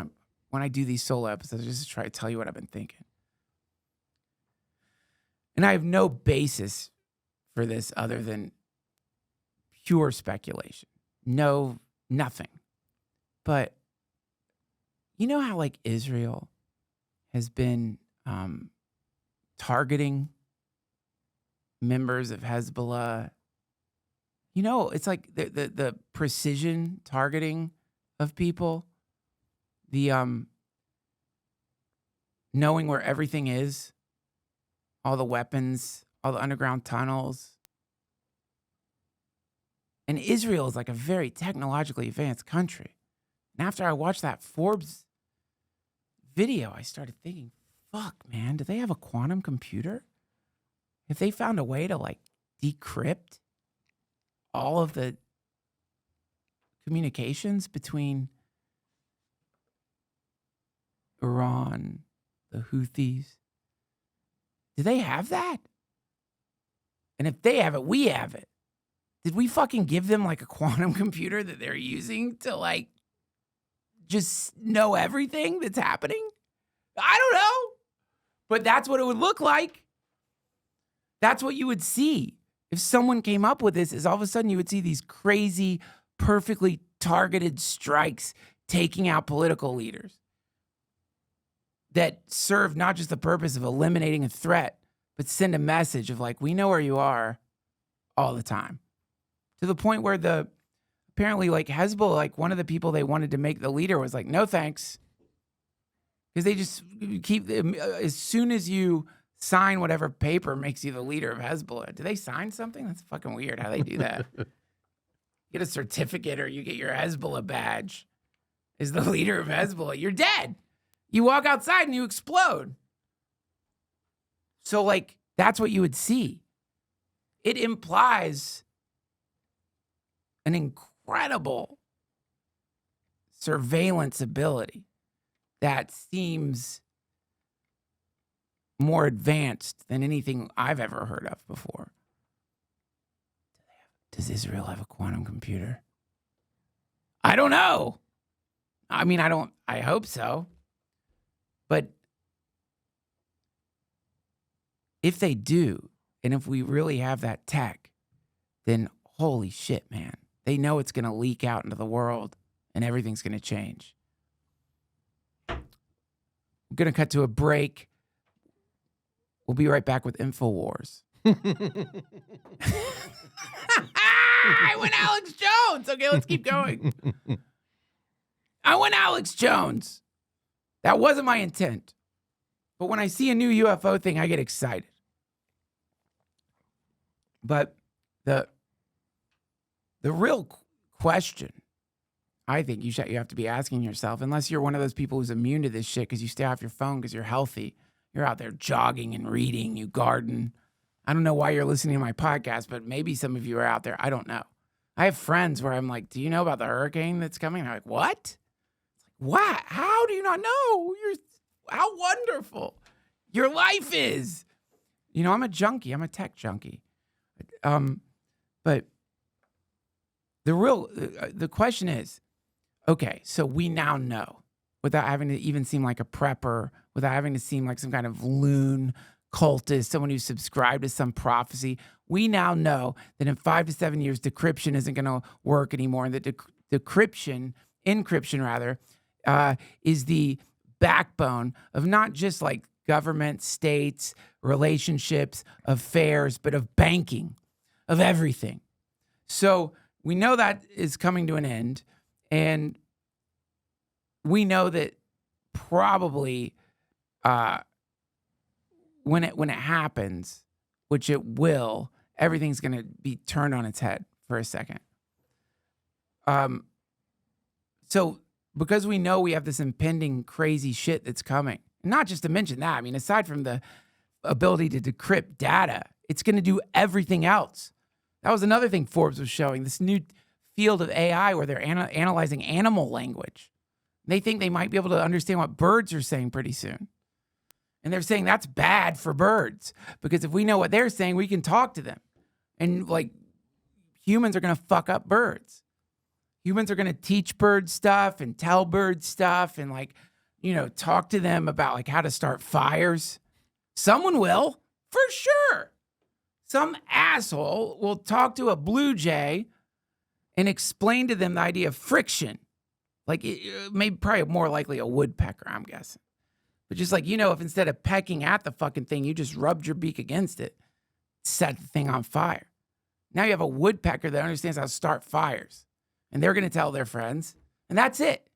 when I do these solo episodes, I just try to tell you what I've been thinking. And I have no basis for this other than pure speculation. No, nothing. But you know how like Israel has been targeting members of Hezbollah? You know, it's like the precision targeting of people, the knowing where everything is, all the weapons, all the underground tunnels. And Israel is like a very technologically advanced country. And after I watched that Forbes video, I started thinking, fuck, man, do they have a quantum computer? If they found a way to like decrypt all of the communications between Iran, the Houthis, do they have that? And if they have it, we have it. Did we fucking give them like a quantum computer that they're using to like just know everything that's happening? I don't know. But that's what it would look like. That's what you would see. If someone came up with this, is all of a sudden you would see these crazy, perfectly targeted strikes taking out political leaders that serve not just the purpose of eliminating a threat, but send a message of like, we know where you are all the time. To the point where apparently like Hezbollah, like one of the people they wanted to make the leader was like, no thanks. Because they just keep, as soon as you sign whatever paper makes you the leader of Hezbollah, do they sign something? That's fucking weird how they do that. get a certificate or you get your Hezbollah badge as the leader of Hezbollah, you're dead. You walk outside and you explode. So, like, that's what you would see. It implies an incredible surveillance ability that seems more advanced than anything I've ever heard of before. Does Israel have a quantum computer? I don't know. I mean, I hope so. But if they do, and if we really have that tech, then holy shit, man. They know it's going to leak out into the world and everything's going to change. I'm going to cut to a break. We'll be right back with InfoWars. I went Alex Jones. Okay, let's keep going. I went Alex Jones. That wasn't my intent. But when I see a new UFO thing, I get excited. But the real question, I think you have to be asking yourself, unless you're one of those people who's immune to this shit because you stay off your phone because you're healthy, you're out there jogging and reading, you garden. I don't know why you're listening to my podcast, but maybe some of you are out there. I don't know. I have friends where I'm like, do you know about the hurricane that's coming? And I'm like, what? What? How do you not know? How wonderful your life is. You know, I'm a junkie. I'm a tech junkie. But the question is, okay, so we now know, without having to even seem like a prepper, without having to seem like some kind of loon cultist, someone who subscribed to some prophecy, we now know that in 5 to 7 years, decryption isn't going to work anymore. And that encryption is the backbone of not just like government, states, relationships, affairs, but of banking, of everything. So we know that is coming to an end. And we know that probably when it happens, which it will, everything's going to be turned on its head for a second. So because we know we have this impending crazy shit that's coming, not just to mention that, I mean, aside from the ability to decrypt data, it's going to do everything else. That was another thing Forbes was showing, this new field of AI where they're analyzing animal language. They think they might be able to understand what birds are saying pretty soon. And they're saying that's bad for birds because if we know what they're saying, we can talk to them. And like humans are going to fuck up birds. Humans are going to teach birds stuff and tell birds stuff and like, you know, talk to them about like how to start fires. Someone will, for sure. Some asshole will talk to a blue jay and explain to them the idea of friction. Like maybe probably more likely a woodpecker, I'm guessing. But just like, you know, if instead of pecking at the fucking thing, you just rubbed your beak against it, set the thing on fire. Now you have a woodpecker that understands how to start fires. And they're going to tell their friends. And that's it.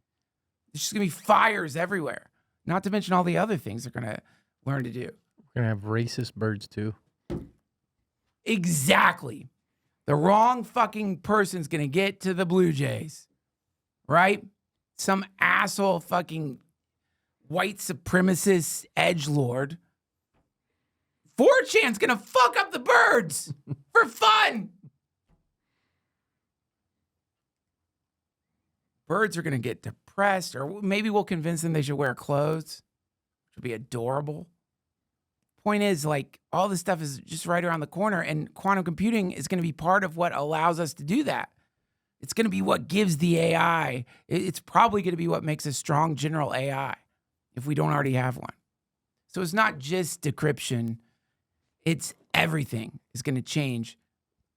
There's just going to be fires everywhere. Not to mention all the other things they're going to learn to do. We're going to have racist birds too. Exactly. The wrong fucking person's going to get to the Blue Jays. Right? Some asshole fucking white supremacist edgelord. 4chan's going to fuck up the birds for fun. Birds are going to get depressed, or maybe we'll convince them they should wear clothes, which would be adorable. Point is, like, all this stuff is just right around the corner, and quantum computing is going to be part of what allows us to do that. It's going to be what gives the AI. It's probably going to be what makes a strong general AI if we don't already have one. So it's not just decryption. It's everything is going to change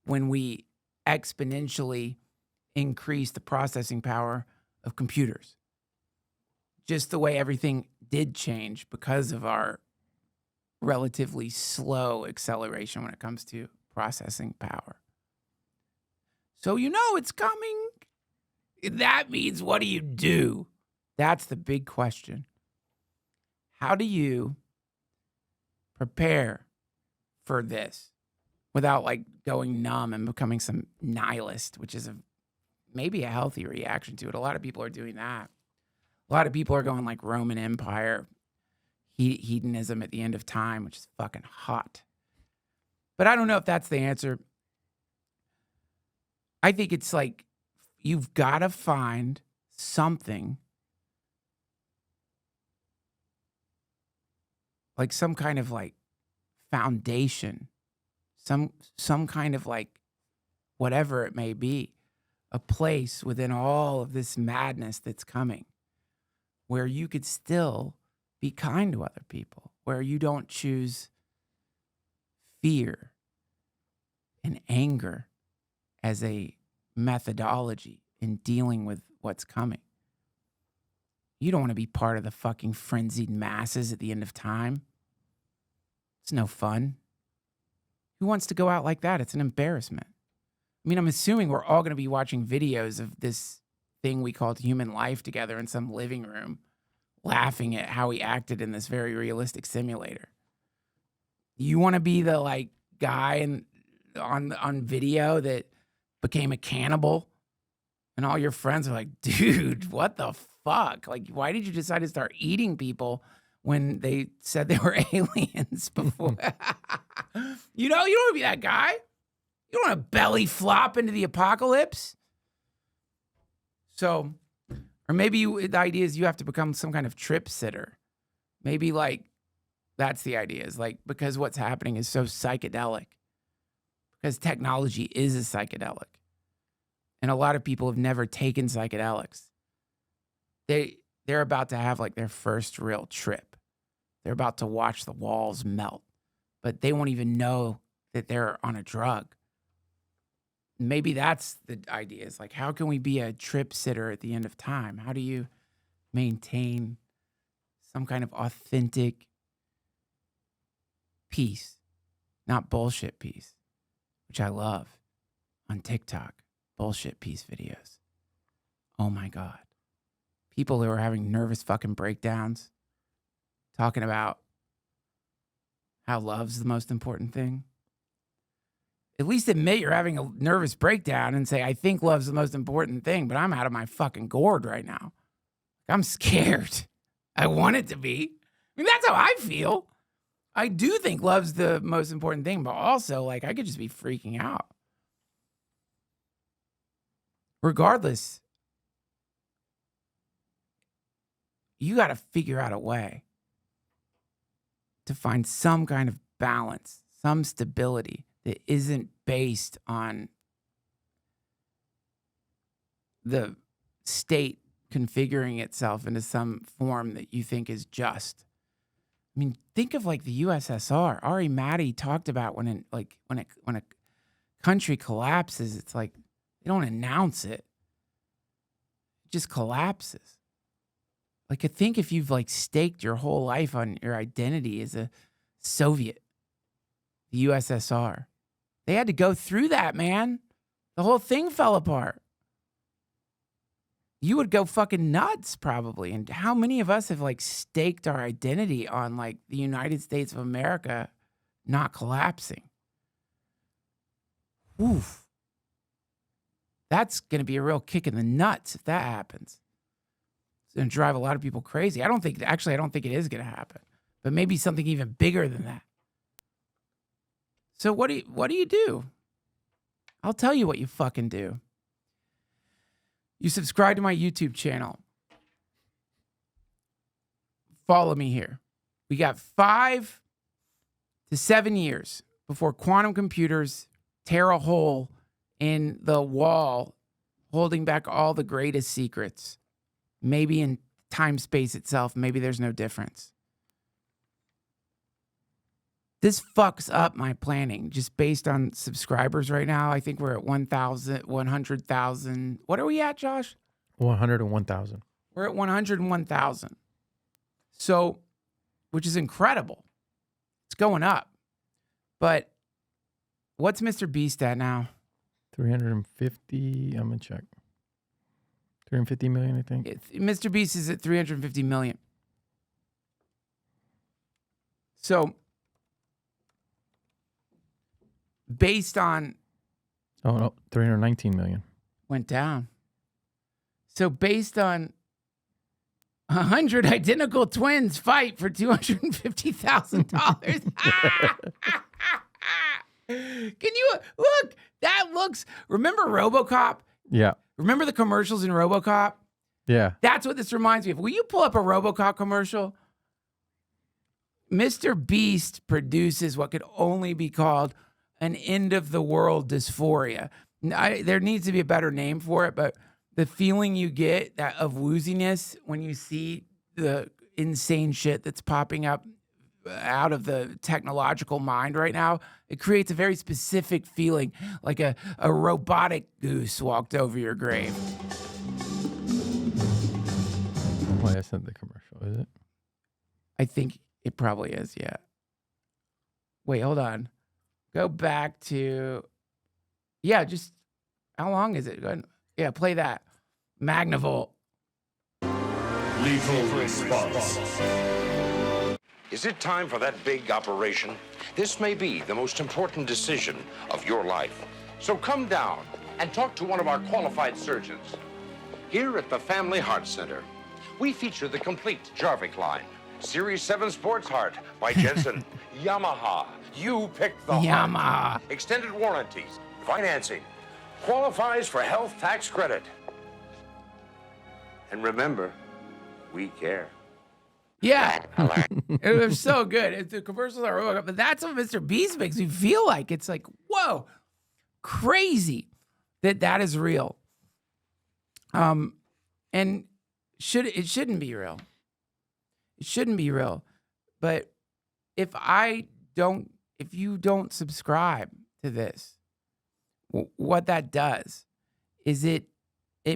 when we exponentially increase the processing power of computers. Just the way everything did change because of our relatively slow acceleration when it comes to processing power. So you know it's coming. That means what do you do? That's the big question. How do you prepare for this without like going numb and becoming some nihilist, which is a maybe a healthy reaction to it. A lot of people are doing that. A lot of people are going like Roman Empire, hedonism at the end of time, which is fucking hot. But I don't know if that's the answer. I think it's like you've got to find something, like some kind of like foundation, some kind of like whatever it may be, a place within all of this madness that's coming where you could still be kind to other people, where you don't choose fear and anger as a methodology in dealing with what's coming. You don't want to be part of the fucking frenzied masses at the end of time. It's no fun. Who wants to go out like that? It's an embarrassment. I mean, I'm assuming we're all going to be watching videos of this thing we called human life together in some living room, laughing at how we acted in this very realistic simulator. You want to be the like guy on video that became a cannibal, and all your friends are like, dude, what the fuck? Like, why did you decide to start eating people when they said they were aliens before? You don't want to be that guy. You don't want to belly flop into the apocalypse. So, or maybe the idea is you have to become some kind of trip sitter. Maybe like that's the idea, is like, because what's happening is so psychedelic, because technology is a psychedelic. And a lot of people have never taken psychedelics. They're about to have like their first real trip. They're about to watch the walls melt, but they won't even know that they're on a drug. Maybe that's the idea, is like, how can we be a trip sitter at the end of time? How do you maintain some kind of authentic peace, not bullshit peace, which I love on TikTok, bullshit peace videos. Oh my God. People who are having nervous fucking breakdowns, talking about how love's the most important thing. At least admit you're having a nervous breakdown and say, I think love's the most important thing, but I'm out of my fucking gourd right now. I'm scared. I want it to be. I mean, that's how I feel. I do think love's the most important thing, but also, like, I could just be freaking out. Regardless, you got to figure out a way to find some kind of balance, some stability that isn't based on the state configuring itself into some form that you think is just. I mean, think of like the USSR. Ari Matty talked about when a country collapses, it's like they don't announce it. It just collapses. Like, I think if you've like staked your whole life on your identity as a Soviet, the USSR, they had to go through that, man. The whole thing fell apart. You would go fucking nuts probably. And how many of us have like staked our identity on like the United States of America not collapsing? Oof. That's going to be a real kick in the nuts if that happens. It's going to drive a lot of people crazy. I don't think it is going to happen. But maybe something even bigger than that. So what do you do? I'll tell you what you fucking do. You subscribe to my YouTube channel. Follow me here. We got 5 to 7 years before quantum computers tear a hole in the wall, holding back all the greatest secrets. Maybe in time space itself, maybe there's no difference. This fucks up my planning just based on subscribers right now. I think we're at 100,000. What are we at, Josh? 101,000. We're at 101,000. So, which is incredible. It's going up. But what's Mr. Beast at now? 350. I'm going to check. 350 million, I think. Mr. Beast is at 350 million. So, based on... Oh, no, 319 million. Went down. So based on 100 identical twins fight for $250,000. Can you look? That looks. Remember RoboCop? Yeah. Remember the commercials in RoboCop? Yeah. That's what this reminds me of. Will you pull up a RoboCop commercial? Mr. Beast produces what could only be called an end of the world dysphoria. There needs to be a better name for it, but the feeling you get that of wooziness when you see the insane shit that's popping up out of the technological mind right now, it creates a very specific feeling, like a robotic goose walked over your grave. Well, that's not the commercial, is it? I think it probably is, yeah. Wait, hold on. Go back to, yeah, just, how long is it? Go ahead. Yeah, play that. Magnavolt. Lethal response. Is it time for that big operation? This may be the most important decision of your life. So come down and talk to one of our qualified surgeons. Here at the Family Heart Center, we feature the complete Jarvik line. Series 7 Sports Heart by Jensen. Yamaha. You picked the Yamaha. heart. Extended warranties. Financing. Qualifies for health tax credit. And remember, we care. Yeah. It was so good. The commercials are RoboCop, but that's what Mr. Beast makes me feel like. It's like, whoa, crazy that is real. And it shouldn't be real. It shouldn't be real. But if you don't subscribe to this, what that does is it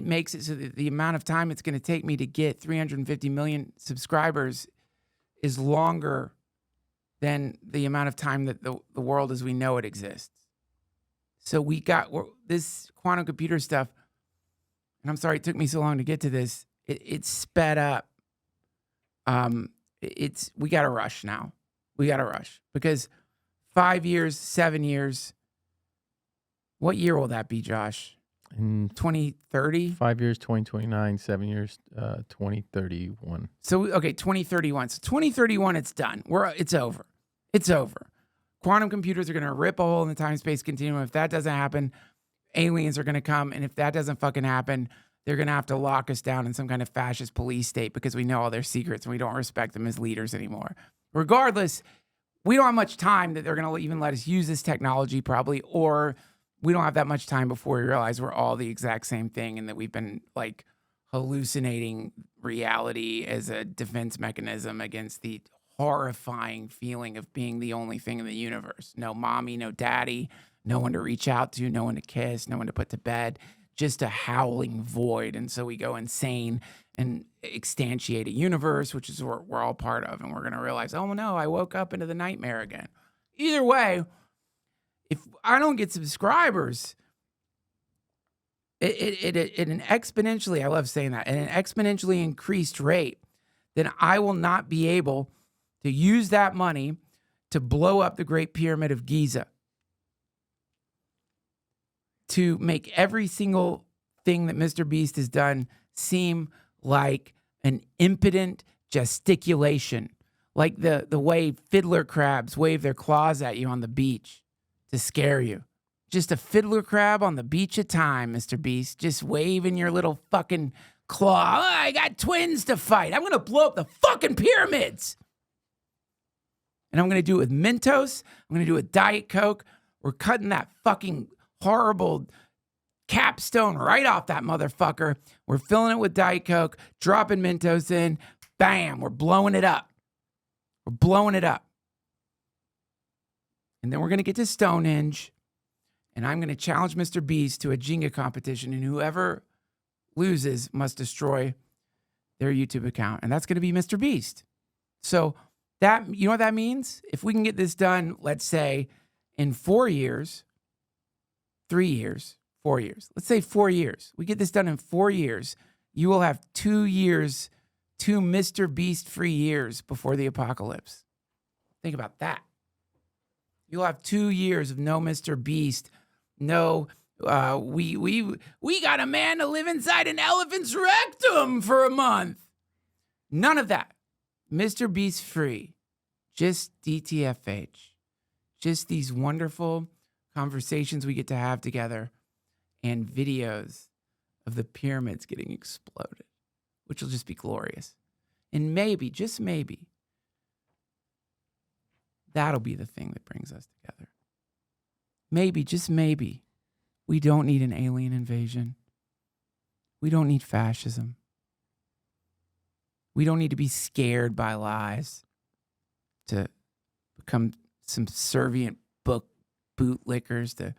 makes it so that the amount of time it's going to take me to get 350 million subscribers is longer than the amount of time that the world as we know it exists. So we got this quantum computer stuff, and I'm sorry it took me so long to get to this. It's sped up. We got to rush now. We got to rush because 5 years, 7 years. What year will that be, Josh? In 2030? 5 years, 2029, 7 years, 2031. So, okay, 2031. So 2031, it's done. It's over. It's over. Quantum computers are going to rip a hole in the time-space continuum. If that doesn't happen, aliens are going to come. And if that doesn't fucking happen, they're going to have to lock us down in some kind of fascist police state because we know all their secrets and we don't respect them as leaders anymore. Regardless, we don't have much time that they're going to even let us use this technology probably, or we don't have that much time before we realize we're all the exact same thing and that we've been like hallucinating reality as a defense mechanism against the horrifying feeling of being the only thing in the universe. No mommy, no daddy, no one to reach out to, no one to kiss, no one to put to bed, just a howling void. And so we go insane and instantiate a universe, which is what we're all part of. And we're going to realize, oh no, I woke up into the nightmare again. Either way, if I don't get subscribers, at an exponentially, I love saying that, at an exponentially increased rate, then I will not be able to use that money to blow up the Great Pyramid of Giza, to make every single thing that Mr. Beast has done seem like an impotent gesticulation, like the way fiddler crabs wave their claws at you on the beach to scare you. Just a fiddler crab on the beach of time, Mr. Beast, just waving your little fucking claw. Oh, I got twins to fight. I'm going to blow up the fucking pyramids. And I'm going to do it with Mentos. I'm going to do it with Diet Coke. We're cutting that fucking horrible capstone right off that motherfucker. We're filling it with Diet Coke, dropping Mentos in. Bam, we're blowing it up. We're blowing it up. And then we're going to get to Stonehenge, and I'm going to challenge Mr. Beast to a Jenga competition, and whoever loses must destroy their YouTube account, and that's going to be Mr. Beast. So that, you know what that means? If we can get this done, let's say in 4 years, 3 years, 4 years, let's say 4 years. We get this done in 4 years. You will have 2 years, 2 Mr. Beast free years before the apocalypse. Think about that. You'll have 2 years of no Mr. Beast, no We got a man to live inside an elephant's rectum for a month. None of that. Mr. Beast free. Just DTFH. Just these wonderful conversations we get to have together and videos of the pyramids getting exploded, which will just be glorious. And maybe, just maybe, that'll be the thing that brings us together. Maybe, just maybe, we don't need an alien invasion. We don't need fascism. We don't need to be scared by lies to become subservient bootlickers to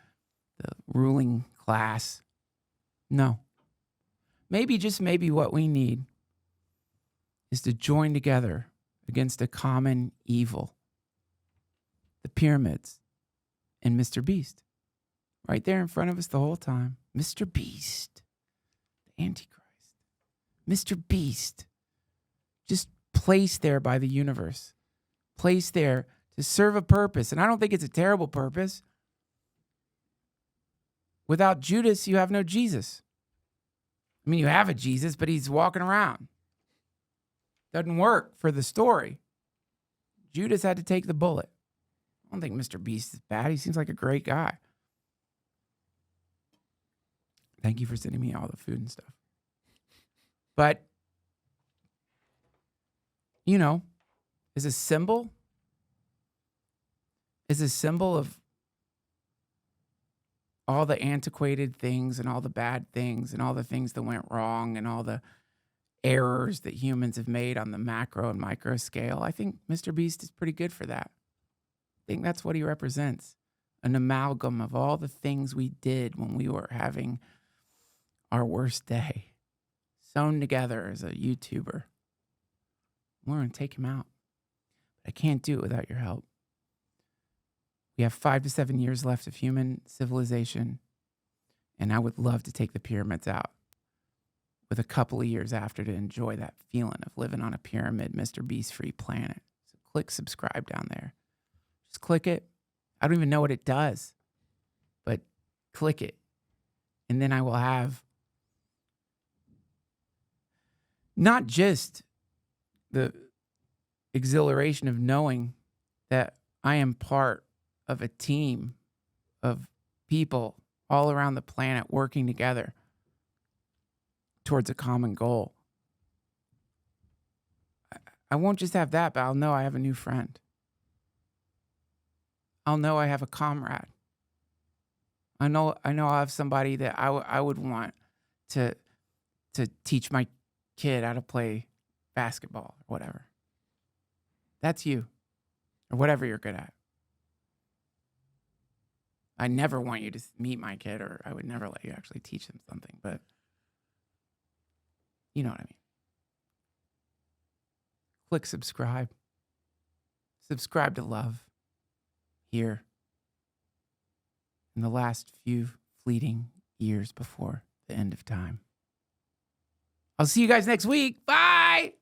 the ruling class. No. Maybe, just maybe, what we need is to join together against a common evil. The pyramids and Mr. Beast. Right there in front of us the whole time. Mr. Beast. The Antichrist. Mr. Beast. Just placed there by the universe. Placed there to serve a purpose. And I don't think it's a terrible purpose. Without Judas, you have no Jesus. I mean, you have a Jesus, but he's walking around. Doesn't work for the story. Judas had to take the bullet. I don't think Mr. Beast is bad. He seems like a great guy. Thank you for sending me all the food and stuff. But, you know, as a symbol of all the antiquated things and all the bad things and all the things that went wrong and all the errors that humans have made on the macro and micro scale, I think Mr. Beast is pretty good for that. I think that's what he represents. An amalgam of all the things we did when we were having our worst day, sewn together as a YouTuber. We're going to take him out. I can't do it without your help. We have 5 to 7 years left of human civilization, and I would love to take the pyramids out with a couple of years after to enjoy that feeling of living on a pyramid, Mr. Beast-free planet. So click subscribe down there. Just click it. I don't even know what it does, but click it. And then I will have not just the exhilaration of knowing that I am part of a team of people all around the planet working together towards a common goal. I won't just have that, but I'll know I have a new friend. I'll know I have a comrade. I know I'll have somebody that I would want to teach my kid how to play basketball or whatever. That's you, or whatever you're good at. I never want you to meet my kid, or I would never let you actually teach them something, but you know what I mean. Click subscribe. Subscribe to love here in the last few fleeting years before the end of time. I'll see you guys next week. Bye.